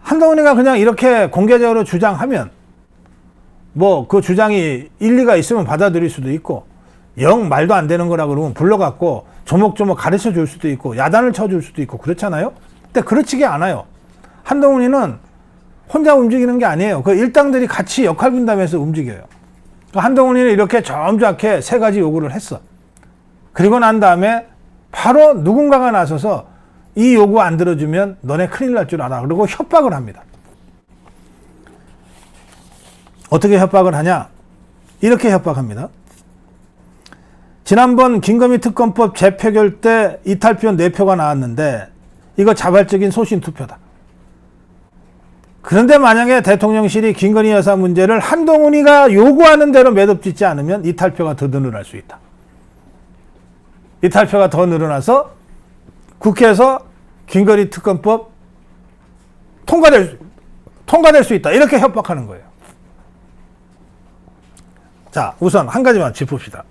한동훈이가 그냥 이렇게 공개적으로 주장하면 뭐 그 주장이 일리가 있으면 받아들일 수도 있고 영 말도 안 되는 거라 그러면 불러갖고 조목조목 가르쳐 줄 수도 있고 야단을 쳐줄 수도 있고 그렇잖아요. 근데 그렇지가 않아요. 한동훈이는 혼자 움직이는 게 아니에요. 그 일당들이 같이 역할 분담해서 움직여요. 한동훈이는 이렇게 점잖게 세 가지 요구를 했어. 그리고 난 다음에 바로 누군가가 나서서 이 요구 안 들어주면 너네 큰일 날 줄 알아. 그리고 협박을 합니다. 어떻게 협박을 하냐? 이렇게 협박합니다. 지난번 김건희 특검법 재표결 때 이탈표 4표가 나왔는데 이거 자발적인 소신 투표다. 그런데 만약에 대통령실이 김건희 여사 문제를 한동훈이가 요구하는 대로 매듭짓지 않으면 이탈표가 더 늘어날 수 있다. 이탈표가 더 늘어나서 국회에서 김건희 특검법 통과될 수 있다. 이렇게 협박하는 거예요. 자, 우선 한 가지만 짚읍시다.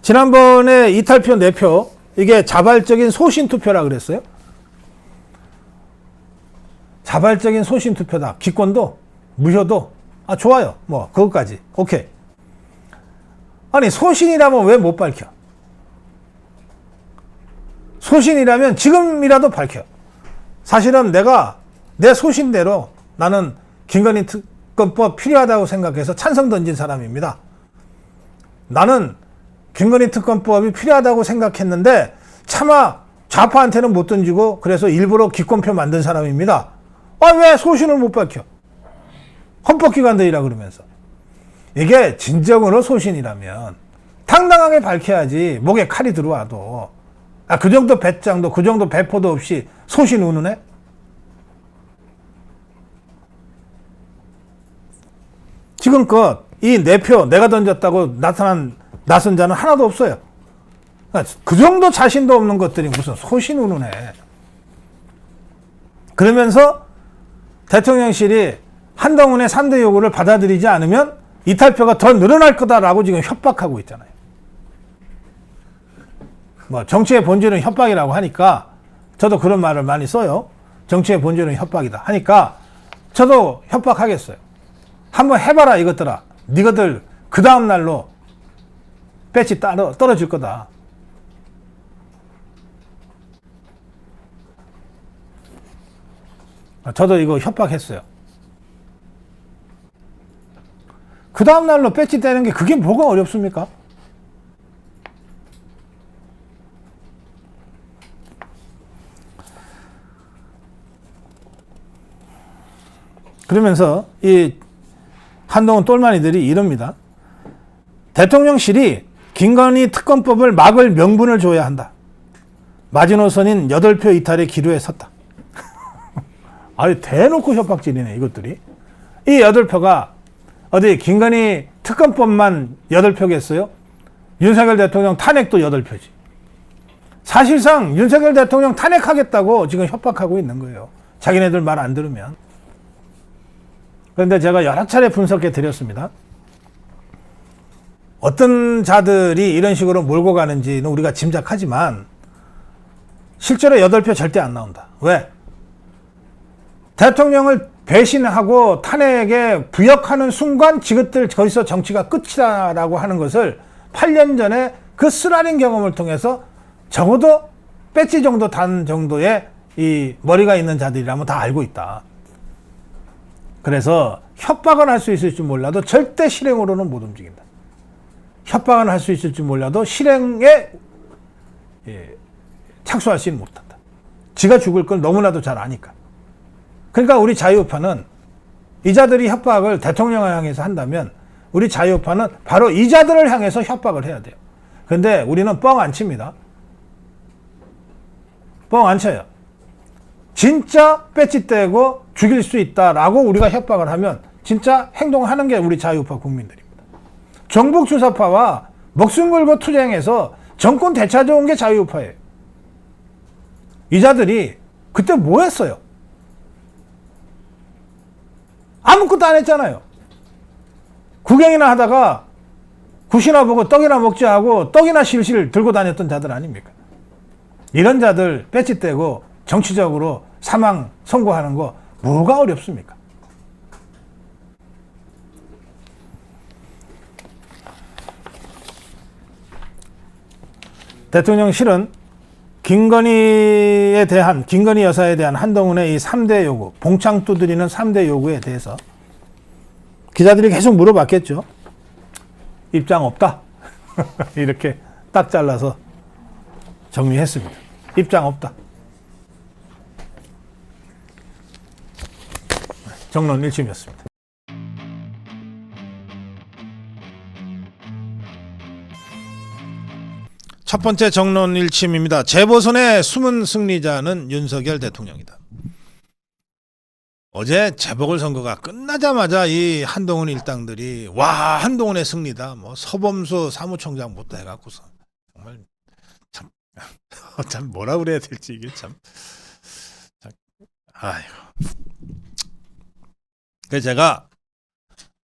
지난번에 이탈표 4표, 이게 자발적인 소신투표라 그랬어요. 자발적인 소신투표다. 기권도, 무효도, 좋아요. 뭐, 그것까지. 오케이. 아니, 소신이라면 왜 못 밝혀? 소신이라면 지금이라도 밝혀. 사실은 내가 내 소신대로 나는 김건희 특검법 필요하다고 생각해서 찬성 던진 사람입니다. 나는 김건희 특검법이 필요하다고 생각했는데 차마 좌파한테는 못 던지고 그래서 일부러 기권표 만든 사람입니다. 왜 소신을 못 밝혀? 헌법기관들이라 그러면서. 이게 진정으로 소신이라면 당당하게 밝혀야지. 목에 칼이 들어와도. 그 정도 배짱도 그 정도 배포도 없이 소신 운운해? 지금껏 이 4표 내가 던졌다고 나선 자는 하나도 없어요. 그 정도 자신도 없는 것들이 무슨 소신 운운해. 그러면서 대통령실이 한동훈의 3대 요구를 받아들이지 않으면 이탈표가 더 늘어날 거다라고 지금 협박하고 있잖아요. 뭐 정치의 본질은 협박이라고 하니까 저도 그런 말을 많이 써요. 정치의 본질은 협박이다 하니까 저도 협박하겠어요. 한번 해봐라 이것들아. 니가들 그 다음 날로 배치 떨어질 거다. 저도 이거 협박했어요. 그 다음날로 배지 떼는 게 그게 뭐가 어렵습니까? 그러면서 이 한동훈 똘마니들이 이럽니다. 대통령실이 김건희 특검법을 막을 명분을 줘야 한다. 마지노선인 8표 이탈의 기로에 섰다. 아유, 대놓고 협박질이네, 이것들이. 이 8표가 어디 김건희 특검법만 8표겠어요? 윤석열 대통령 탄핵도 8표지. 사실상 윤석열 대통령 탄핵하겠다고 지금 협박하고 있는 거예요. 자기네들 말 안 들으면. 그런데 제가 여러 차례 분석해 드렸습니다. 어떤 자들이 이런 식으로 몰고 가는지는 우리가 짐작하지만 실제로 8표 절대 안 나온다. 왜? 대통령을 배신하고 탄핵에 부역하는 순간 지긋들 거기서 정치가 끝이다라고 하는 것을 8년 전에 그 쓰라린 경험을 통해서 적어도 배지 정도 단 정도의 이 머리가 있는 자들이라면 다 알고 있다. 그래서 협박은 할 수 있을지 몰라도 절대 실행으로는 못 움직인다. 협박은 할 수 있을지 몰라도 실행에 착수하지는 못한다. 지가 죽을 걸 너무나도 잘 아니까. 그러니까 우리 자유우파는 이 자들이 협박을 대통령을 향해서 한다면 우리 자유우파는 바로 이 자들을 향해서 협박을 해야 돼요. 그런데 우리는 뻥 안 칩니다. 뻥 안 쳐요. 진짜 배지 떼고 죽일 수 있다라고 우리가 협박을 하면 진짜 행동하는 게 우리 자유우파 국민들입니다. 정북주사파와 목숨 걸고 투쟁해서 정권 되찾아온 게 자유우파예요. 이 자들이 그때 뭐 했어요? 아무것도 안 했잖아요. 구경이나 하다가 굿이나 보고 떡이나 먹지 하고 떡이나 실실 들고 다녔던 자들 아닙니까? 이런 자들 배지 떼고 정치적으로 사망 선고하는 거 뭐가 어렵습니까? 대통령실은 김건희 여사에 대한 한동훈의 이 3대 요구, 봉창 두드리는 3대 요구에 대해서 기자들이 계속 물어봤겠죠. 입장 없다. 이렇게 딱 잘라서 정리했습니다. 입장 없다. 정론 1심이었습니다. 첫 번째 정론 1심입니다. 재보선의 숨은 승리자는 윤석열 대통령이다. 어제 재보궐선거가 끝나자마자 이 한동훈 일당들이 와 한동훈의 승리다. 뭐 서범수 사무총장부터 해갖고서 정말 참 뭐라 그래야 될지 이게 참 아이고. 그래서 제가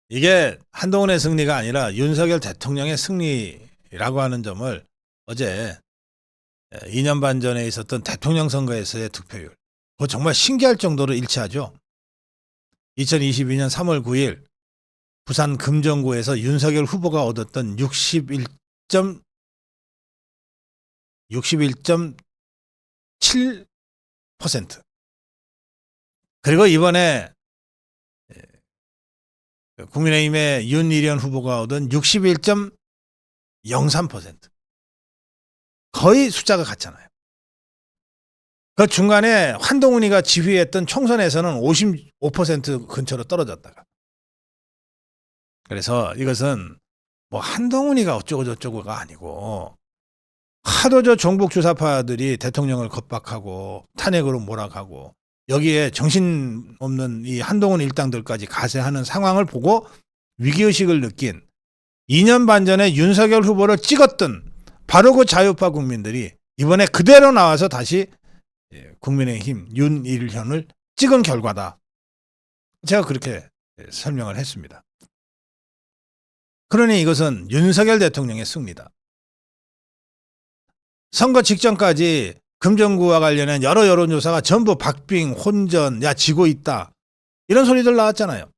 이게 한동훈의 승리가 아니라 윤석열 대통령의 승리라고 하는 점을 어제 2년 반 전에 있었던 대통령 선거에서의 득표율 그거 정말 신기할 정도로 일치하죠. 2022년 3월 9일 부산 금정구에서 윤석열 후보가 얻었던 61.7% 그리고 이번에 국민의힘의 윤일현 후보가 얻은 61.03% 거의 숫자가 같잖아요. 그 중간에 한동훈이가 지휘했던 총선에서는 55% 근처로 떨어졌다가 그래서 이것은 뭐 한동훈이가 어쩌고 저쩌고가 아니고 하도 저 종북 주사파들이 대통령을 겁박하고 탄핵으로 몰아가고 여기에 정신없는 이 한동훈 일당들까지 가세하는 상황을 보고 위기의식을 느낀 2년 반 전에 윤석열 후보를 찍었던 바로 그 자유파 국민들이 이번에 그대로 나와서 다시 국민의힘 윤일현을 찍은 결과다. 제가 그렇게 설명을 했습니다. 그러니 이것은 윤석열 대통령의 승리다. 선거 직전까지 금정구와 관련한 여러 여론조사가 전부 박빙, 혼전, 야 지고 있다. 이런 소리들 나왔잖아요.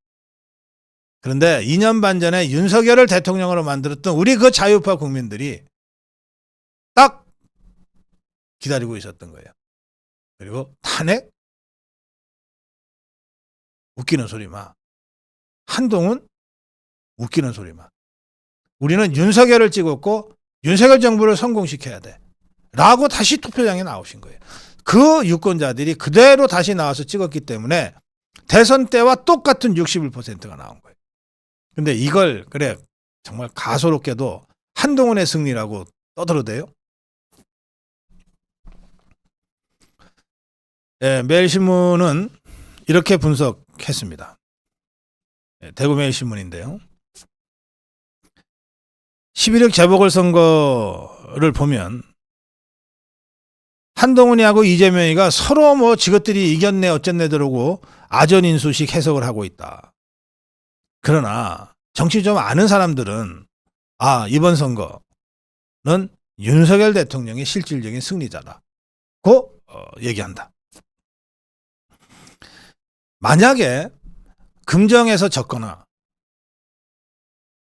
그런데 2년 반 전에 윤석열을 대통령으로 만들었던 우리 그 자유파 국민들이 딱 기다리고 있었던 거예요. 그리고 탄핵? 웃기는 소리 마. 한동훈? 웃기는 소리만. 우리는 윤석열을 찍었고 윤석열 정부를 성공시켜야 돼. 라고 다시 투표장에 나오신 거예요. 그 유권자들이 그대로 다시 나와서 찍었기 때문에 대선 때와 똑같은 61%가 나온 거예요. 근데 이걸 그래 정말 가소롭게도 한동훈의 승리라고 떠들어대요. 네, 매일신문은 이렇게 분석했습니다. 네, 대구매일신문인데요. 11.6 재보궐선거를 보면 한동훈이하고 이재명이가 서로 뭐 지것들이 이겼네 어쨌네 들고 아전인수식 해석을 하고 있다. 그러나 정치 좀 아는 사람들은 이번 선거는 윤석열 대통령이 실질적인 승리자라고 얘기한다. 만약에 금정에서 졌거나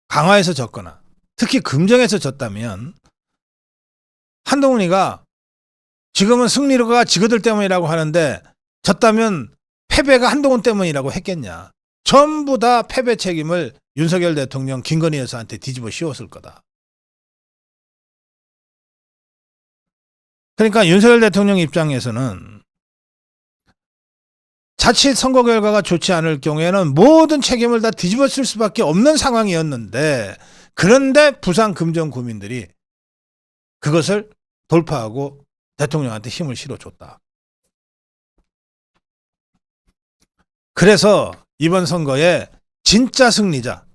강화에서 졌거나 특히 금정에서 졌다면 한동훈이가 지금은 승리가 지그들 때문이라고 하는데 졌다면 패배가 한동훈 때문이라고 했겠냐. 전부 다 패배 책임을 윤석열 대통령 김건희 여사한테 뒤집어 씌웠을 거다. 그러니까 윤석열 대통령 입장에서는 자칫 선거 결과가 좋지 않을 경우에는 모든 책임을 다 뒤집어 쓸 수밖에 없는 상황이었는데 그런데 부산 금정 구민들이 그것을 돌파하고 대통령한테 힘을 실어줬다. 그래서 이번 선거의 진짜 승리자,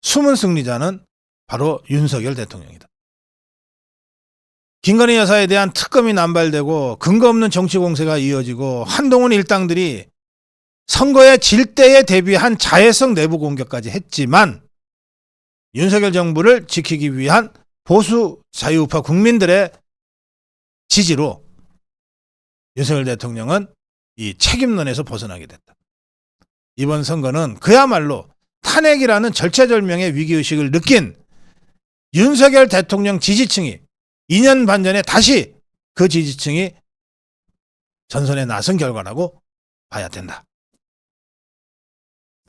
숨은 승리자는 바로 윤석열 대통령이다. 김건희 여사에 대한 특검이 남발되고 근거 없는 정치 공세가 이어지고 한동훈 일당들이 선거에 질 때에 대비한 자해성 내부 공격까지 했지만 윤석열 정부를 지키기 위한 보수 자유우파 국민들의 지지로 윤석열 대통령은 이 책임론에서 벗어나게 됐다. 이번 선거는 그야말로 탄핵이라는 절체절명의 위기의식을 느낀 윤석열 대통령 지지층이 2년 반 전에 다시 그 지지층이 전선에 나선 결과라고 봐야 된다.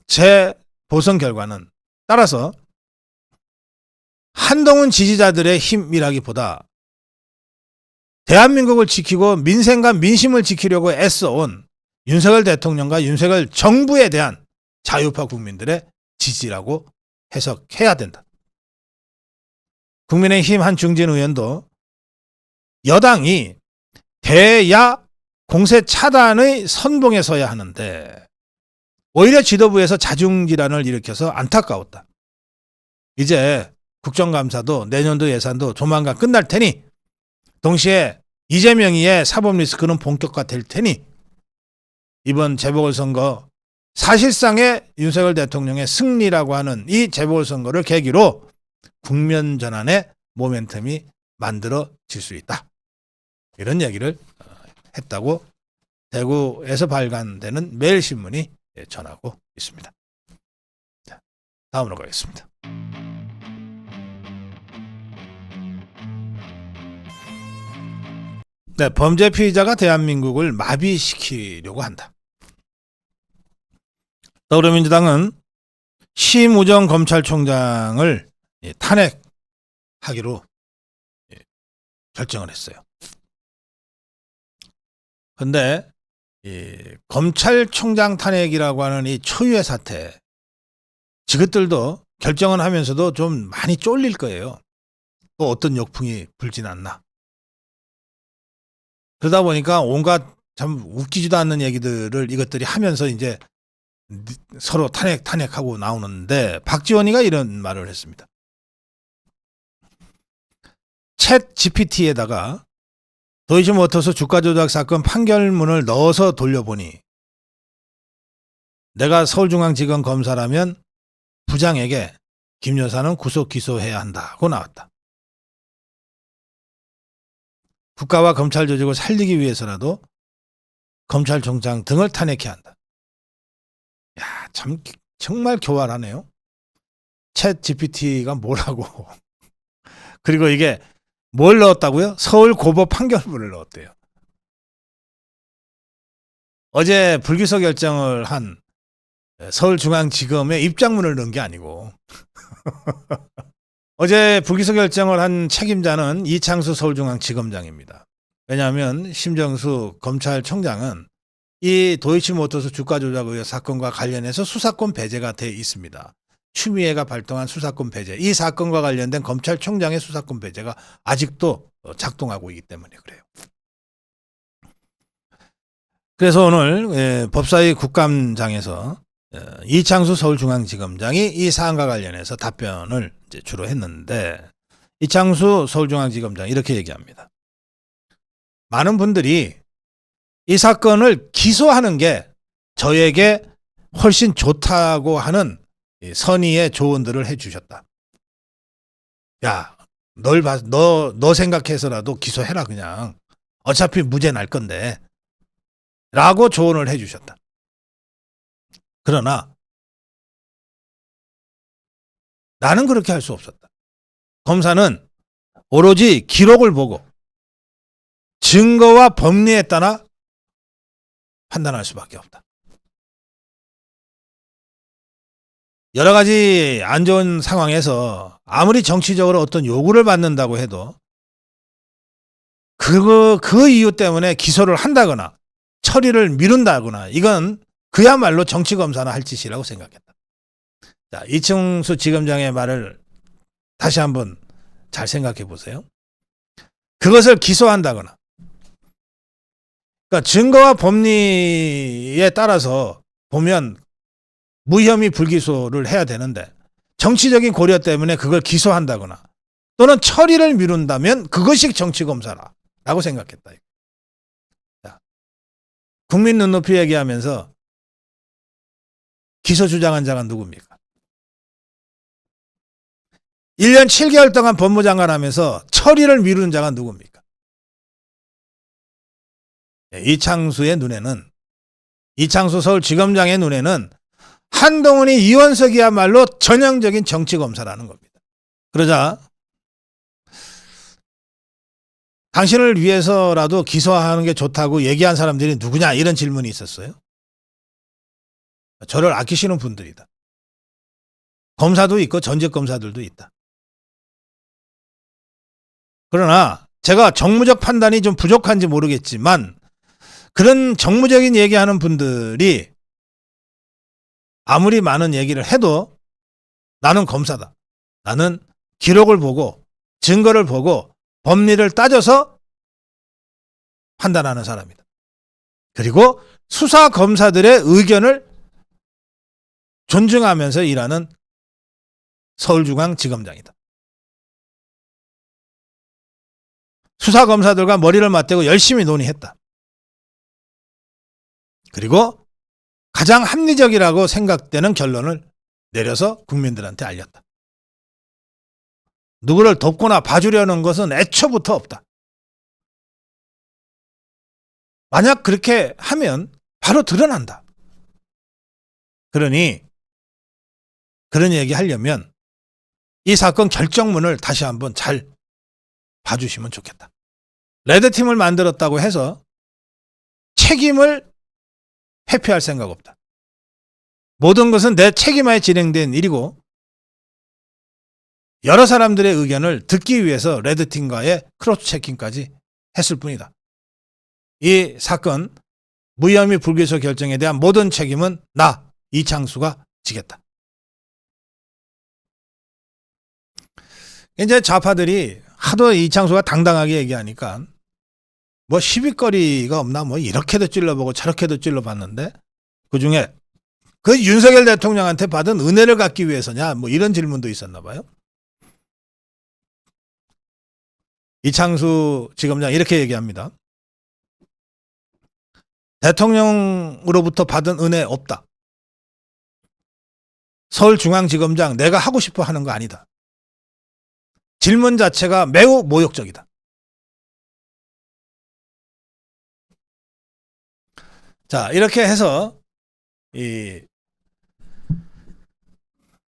제 보선 결과는 따라서 한동훈 지지자들의 힘이라기보다 대한민국을 지키고 민생과 민심을 지키려고 애써온 윤석열 대통령과 윤석열 정부에 대한 자유파 국민들의 지지라고 해석해야 된다. 국민의힘 한중진 의원도 여당이 대야 공세 차단의 선봉에 서야 하는데 오히려 지도부에서 자중질환을 일으켜서 안타까웠다. 이제 국정감사도 내년도 예산도 조만간 끝날 테니 동시에 이재명이의 사법 리스크는 본격화될 테니 이번 재보궐선거 사실상의 윤석열 대통령의 승리라고 하는 이 재보궐선거를 계기로 국면 전환의 모멘텀이 만들어질 수 있다. 이런 얘기를 했다고 대구에서 발간되는 매일신문이 전하고 있습니다. 자, 다음으로 가겠습니다. 네, 범죄 피의자가 대한민국을 마비시키려고 한다. 더불어민주당은 심우정 검찰총장을 탄핵하기로 결정을 했어요. 그런데 검찰총장 탄핵이라고 하는 이 초유의 사태, 지긋들도 결정을 하면서도 좀 많이 쫄릴 거예요. 또 어떤 역풍이 불진 않나. 그러다 보니까 온갖 참 웃기지도 않는 얘기들을 이것들이 하면서 이제 서로 탄핵하고 나오는데 박지원이가 이런 말을 했습니다. 챗 GPT에다가 도이치모터스 주가 조작 사건 판결문을 넣어서 돌려보니 내가 서울중앙지검 검사라면 부장에게 김 여사는 구속 기소해야 한다고 나왔다. 국가와 검찰 조직을 살리기 위해서라도 검찰총장 등을 탄핵해야 한다. 야, 참 정말 교활하네요. 챗 GPT가 뭐라고. 그리고 이게 뭘 넣었다고요? 서울고법 판결문을 넣었대요. 어제 불기소 결정을 한 서울중앙지검에 입장문을 넣은 게 아니고 어제 불기소 결정을 한 책임자는 이창수 서울중앙지검장입니다. 왜냐하면 심정수 검찰총장은 이 도이치모터스 주가 조작 의혹 사건과 관련해서 수사권 배제가 돼 있습니다. 추미애가 발동한 수사권 배제, 이 사건과 관련된 검찰총장의 수사권 배제가 아직도 작동하고 있기 때문에 그래요. 그래서 오늘 법사위 국감장에서 이창수 서울중앙지검장이 이 사안과 관련해서 답변을 이제 주로 했는데, 이창수 서울중앙지검장이 이렇게 얘기합니다. 많은 분들이 이 사건을 기소하는 게 저에게 훨씬 좋다고 하는 선의의 조언들을 해주셨다. 야, 너 생각해서라도 기소해라 그냥. 어차피 무죄 날 건데. 라고 조언을 해주셨다. 그러나 나는 그렇게 할 수 없었다. 검사는 오로지 기록을 보고 증거와 법리에 따라 판단할 수밖에 없다. 여러 가지 안 좋은 상황에서 아무리 정치적으로 어떤 요구를 받는다고 해도 그 이유 때문에 기소를 한다거나 처리를 미룬다거나 이건 그야말로 정치검사나 할 짓이라고 생각했다. 자, 이창수 지검장의 말을 다시 한번 잘 생각해 보세요. 그것을 기소한다거나, 그러니까 증거와 법리에 따라서 보면 무혐의 불기소를 해야 되는데 정치적인 고려 때문에 그걸 기소한다거나 또는 처리를 미룬다면 그것이 정치검사라고 생각했다. 자, 국민 눈높이 얘기하면서 기소 주장한 자가 누굽니까? 1년 7개월 동안 법무장관 하면서 처리를 미루는 자가 누굽니까? 이창수의 눈에는, 이창수 서울지검장의 눈에는 한동훈이 이원석이야말로 전형적인 정치검사라는 겁니다. 그러자 당신을 위해서라도 기소하는 게 좋다고 얘기한 사람들이 누구냐 이런 질문이 있었어요. 저를 아끼시는 분들이다. 검사도 있고 전직 검사들도 있다. 그러나 제가 정무적 판단이 좀 부족한지 모르겠지만 그런 정무적인 얘기하는 분들이 아무리 많은 얘기를 해도 나는 검사다. 나는 기록을 보고 증거를 보고 법리를 따져서 판단하는 사람이다. 그리고 수사 검사들의 의견을 존중하면서 일하는 서울중앙지검장이다. 수사 검사들과 머리를 맞대고 열심히 논의했다. 그리고 가장 합리적이라고 생각되는 결론을 내려서 국민들한테 알렸다. 누구를 돕거나 봐주려는 것은 애초부터 없다. 만약 그렇게 하면 바로 드러난다. 그러니 그런 얘기 하려면 이 사건 결정문을 다시 한번 잘 봐주시면 좋겠다. 레드팀을 만들었다고 해서 책임을 회피할 생각 없다. 모든 것은 내 책임하에 진행된 일이고 여러 사람들의 의견을 듣기 위해서 레드팀과의 크로스 체킹까지 했을 뿐이다. 이 사건 무혐의 불기소 결정에 대한 모든 책임은 나 이창수가 지겠다. 이제 좌파들이 하도 이창수가 당당하게 얘기하니까 뭐 시비거리가 없나, 뭐 이렇게도 찔러보고 저렇게도 찔러봤는데 그중에 그 윤석열 대통령한테 받은 은혜를 갚기 위해서냐, 뭐 이런 질문도 있었나 봐요. 이창수 지검장 이렇게 얘기합니다. 대통령으로부터 받은 은혜 없다. 서울중앙지검장 내가 하고 싶어 하는 거 아니다. 질문 자체가 매우 모욕적이다. 자, 이렇게 해서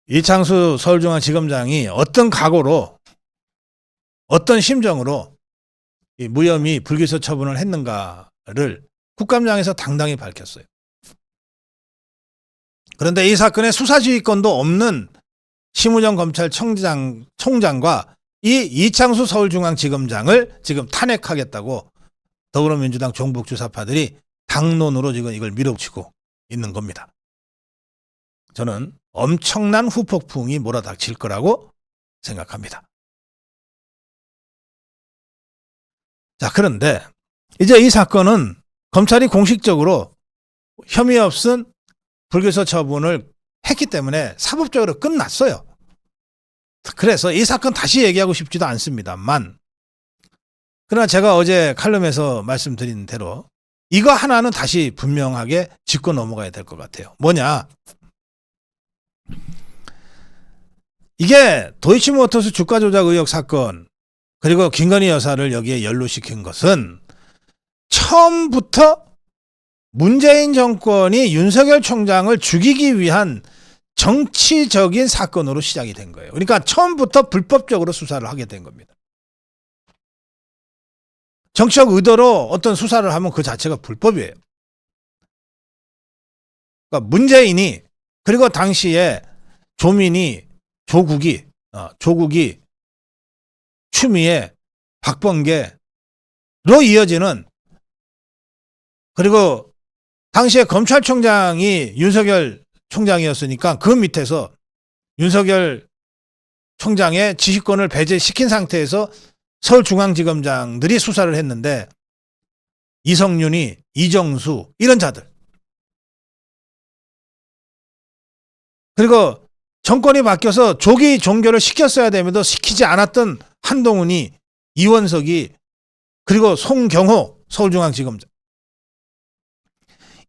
이창수 서울중앙지검장이 어떤 각오로 어떤 심정으로 이 무혐의 불기소 처분을 했는가를 국감장에서 당당히 밝혔어요. 그런데 이 사건에 수사지휘권도 없는 심우정 검찰총장과 이 이창수 서울중앙지검장을 지금 탄핵하겠다고 더불어민주당 종북주사파들이 당론으로 지금 이걸 밀어붙이고 있는 겁니다. 저는 엄청난 후폭풍이 몰아닥칠 거라고 생각합니다. 자, 그런데 이제 이 사건은 검찰이 공식적으로 혐의 없은 불기소 처분을 했기 때문에 사법적으로 끝났어요. 그래서 이 사건 다시 얘기하고 싶지도 않습니다만, 그러나 제가 어제 칼럼에서 말씀드린 대로 이거 하나는 다시 분명하게 짚고 넘어가야 될 것 같아요. 뭐냐? 이게 도이치모터스 주가 조작 의혹 사건, 그리고 김건희 여사를 여기에 연루시킨 것은 처음부터 문재인 정권이 윤석열 총장을 죽이기 위한 정치적인 사건으로 시작이 된 거예요. 그러니까 처음부터 불법적으로 수사를 하게 된 겁니다. 정치적 의도로 어떤 수사를 하면 그 자체가 불법이에요. 그러니까 문재인이, 그리고 당시에 조민이, 조국이, 추미애, 박범계로 이어지는, 그리고 당시에 검찰총장이 윤석열 총장이었으니까 그 밑에서 윤석열 총장의 지휘권을 배제시킨 상태에서 서울중앙지검장들이 수사를 했는데, 이성윤이, 이정수 이런 자들, 그리고 정권이 바뀌어서 조기 종결을 시켰어야 됨에도 시키지 않았던 한동훈이, 이원석이, 그리고 송경호 서울중앙지검장,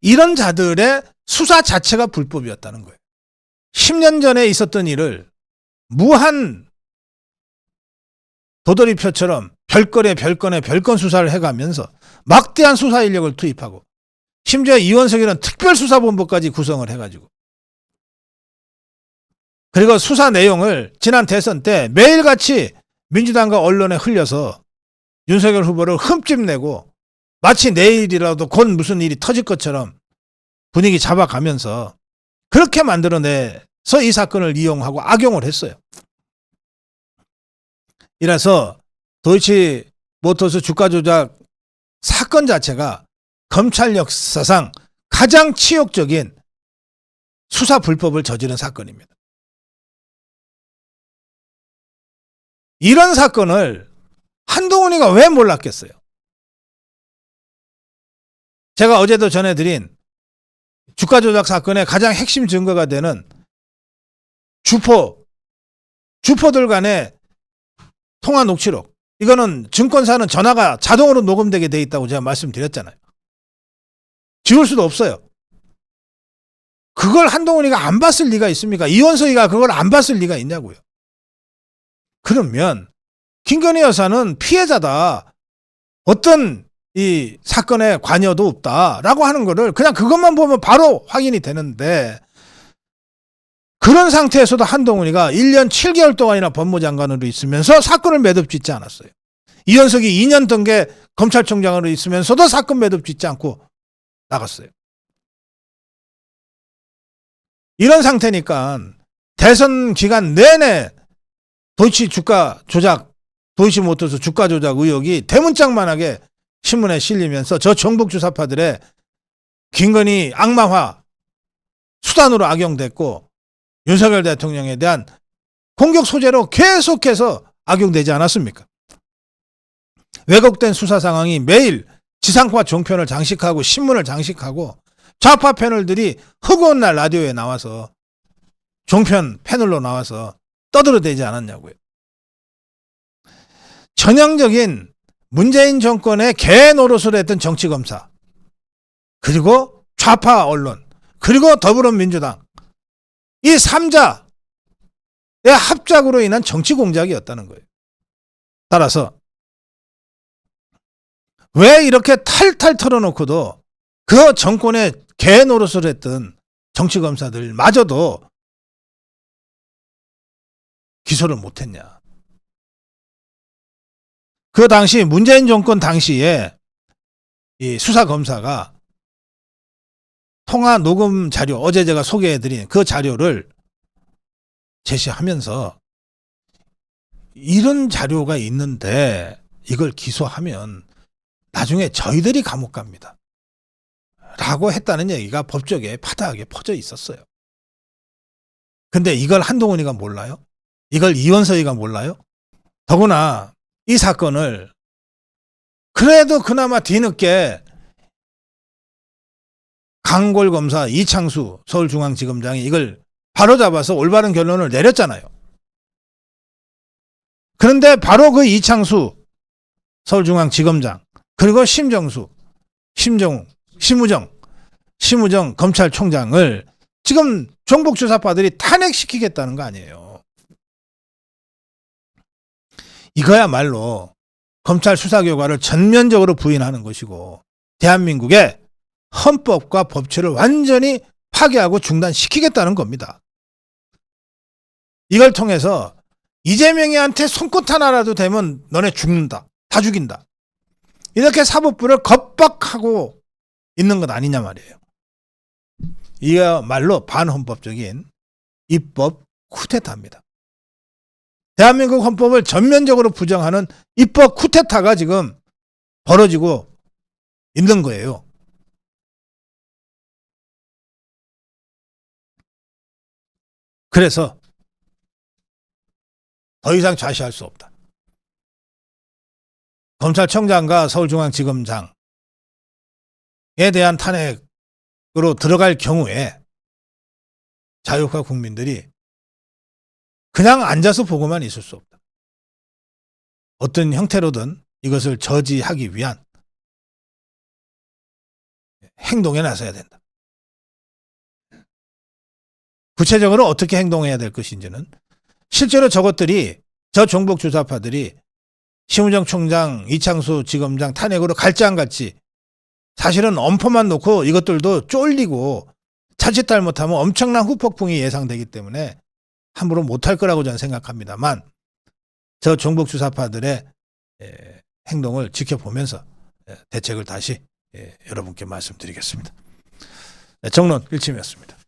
이런 자들의 수사 자체가 불법이었다는 거예요. 10년 전에 있었던 일을 무한 도돌이표처럼 별건 수사를 해가면서 막대한 수사 인력을 투입하고, 심지어 이원석이는 특별수사본부까지 구성을 해가지고, 그리고 수사 내용을 지난 대선 때 매일같이 민주당과 언론에 흘려서 윤석열 후보를 흠집내고 마치 내일이라도 곧 무슨 일이 터질 것처럼 분위기 잡아가면서 그렇게 만들어내서 이 사건을 이용하고 악용을 했어요. 이래서 도이치모터스 주가 조작 사건 자체가 검찰 역사상 가장 치욕적인 수사 불법을 저지른 사건입니다. 이런 사건을 한동훈이가 왜 몰랐겠어요? 제가 어제도 전해드린 주가 조작 사건의 가장 핵심 증거가 되는 주포들 간의 통화 녹취록, 이거는 증권사는 전화가 자동으로 녹음되게 돼 있다고 제가 말씀드렸잖아요. 지울 수도 없어요. 그걸 한동훈이가 안 봤을 리가 있습니까? 이원석이가 그걸 안 봤을 리가 있냐고요. 그러면 김건희 여사는 피해자다, 어떤 이 사건에 관여도 없다라고 하는 거를 그냥 그것만 보면 바로 확인이 되는데, 그런 상태에서도 한동훈이가 1년 7개월 동안이나 법무장관으로 있으면서 사건을 매듭짓지 않았어요. 이현석이 2년 동계 검찰총장으로 있으면서도 사건 매듭짓지 않고 나갔어요. 이런 상태니까 대선 기간 내내 도이치모터스 주가 조작 의혹이 대문짝만하게 신문에 실리면서 저 정북주사파들의 김건희 악마화 수단으로 악용됐고, 윤석열 대통령에 대한 공격 소재로 계속해서 악용되지 않았습니까? 왜곡된 수사 상황이 매일 지상파 종편을 장식하고 신문을 장식하고 좌파 패널들이 허구한 날 라디오에 나와서 종편 패널로 나와서 떠들어대지 않았냐고요. 전형적인 문재인 정권의 개 노릇을 했던 정치검사, 그리고 좌파 언론, 그리고 더불어민주당, 이 3자의 합작으로 인한 정치 공작이었다는 거예요. 따라서 왜 이렇게 탈탈 털어놓고도 그 정권의 개 노릇을 했던 정치검사들마저도 기소를 못했냐. 그 당시 문재인 정권 당시에 이 수사검사가 통화 녹음 자료, 어제 제가 소개해드린 그 자료를 제시하면서 이런 자료가 있는데 이걸 기소하면 나중에 저희들이 감옥 갑니다 라고 했다는 얘기가 법조계에 파다하게 퍼져 있었어요. 근데 이걸 한동훈이가 몰라요? 이걸 이원석이가 몰라요? 더구나 이 사건을 그래도 그나마 뒤늦게 강골검사 이창수 서울중앙지검장이 이걸 바로잡아서 올바른 결론을 내렸잖아요. 그런데 바로 그 이창수 서울중앙지검장 그리고 심우정 검찰총장을 지금 정복주사파들이 탄핵시키겠다는 거 아니에요. 이거야말로 검찰 수사 결과를 전면적으로 부인하는 것이고 대한민국의 헌법과 법치를 완전히 파괴하고 중단시키겠다는 겁니다. 이걸 통해서 이재명이한테 손끝 하나라도 대면 너네 죽는다. 다 죽인다. 이렇게 사법부를 겁박하고 있는 것 아니냐 말이에요. 이야말로 반헌법적인 입법 쿠데타입니다. 대한민국 헌법을 전면적으로 부정하는 입법 쿠데타가 지금 벌어지고 있는 거예요. 그래서 더 이상 좌시할 수 없다. 검찰총장과 서울중앙지검장에 대한 탄핵으로 들어갈 경우에 자유화 국민들이 그냥 앉아서 보고만 있을 수 없다. 어떤 형태로든 이것을 저지하기 위한 행동에 나서야 된다. 구체적으로 어떻게 행동해야 될 것인지는 실제로 저 종북 주사파들이 심우정 총장, 이창수 지검장 탄핵으로 갈지 안 갈지 사실은 엄포만 놓고 이것들도 쫄리고 자칫 잘못하면 엄청난 후폭풍이 예상되기 때문에 함부로 못할 거라고 저는 생각합니다만 저 종북 주사파들의 행동을 지켜보면서 대책을 다시 여러분께 말씀드리겠습니다. 정론 1침이었습니다.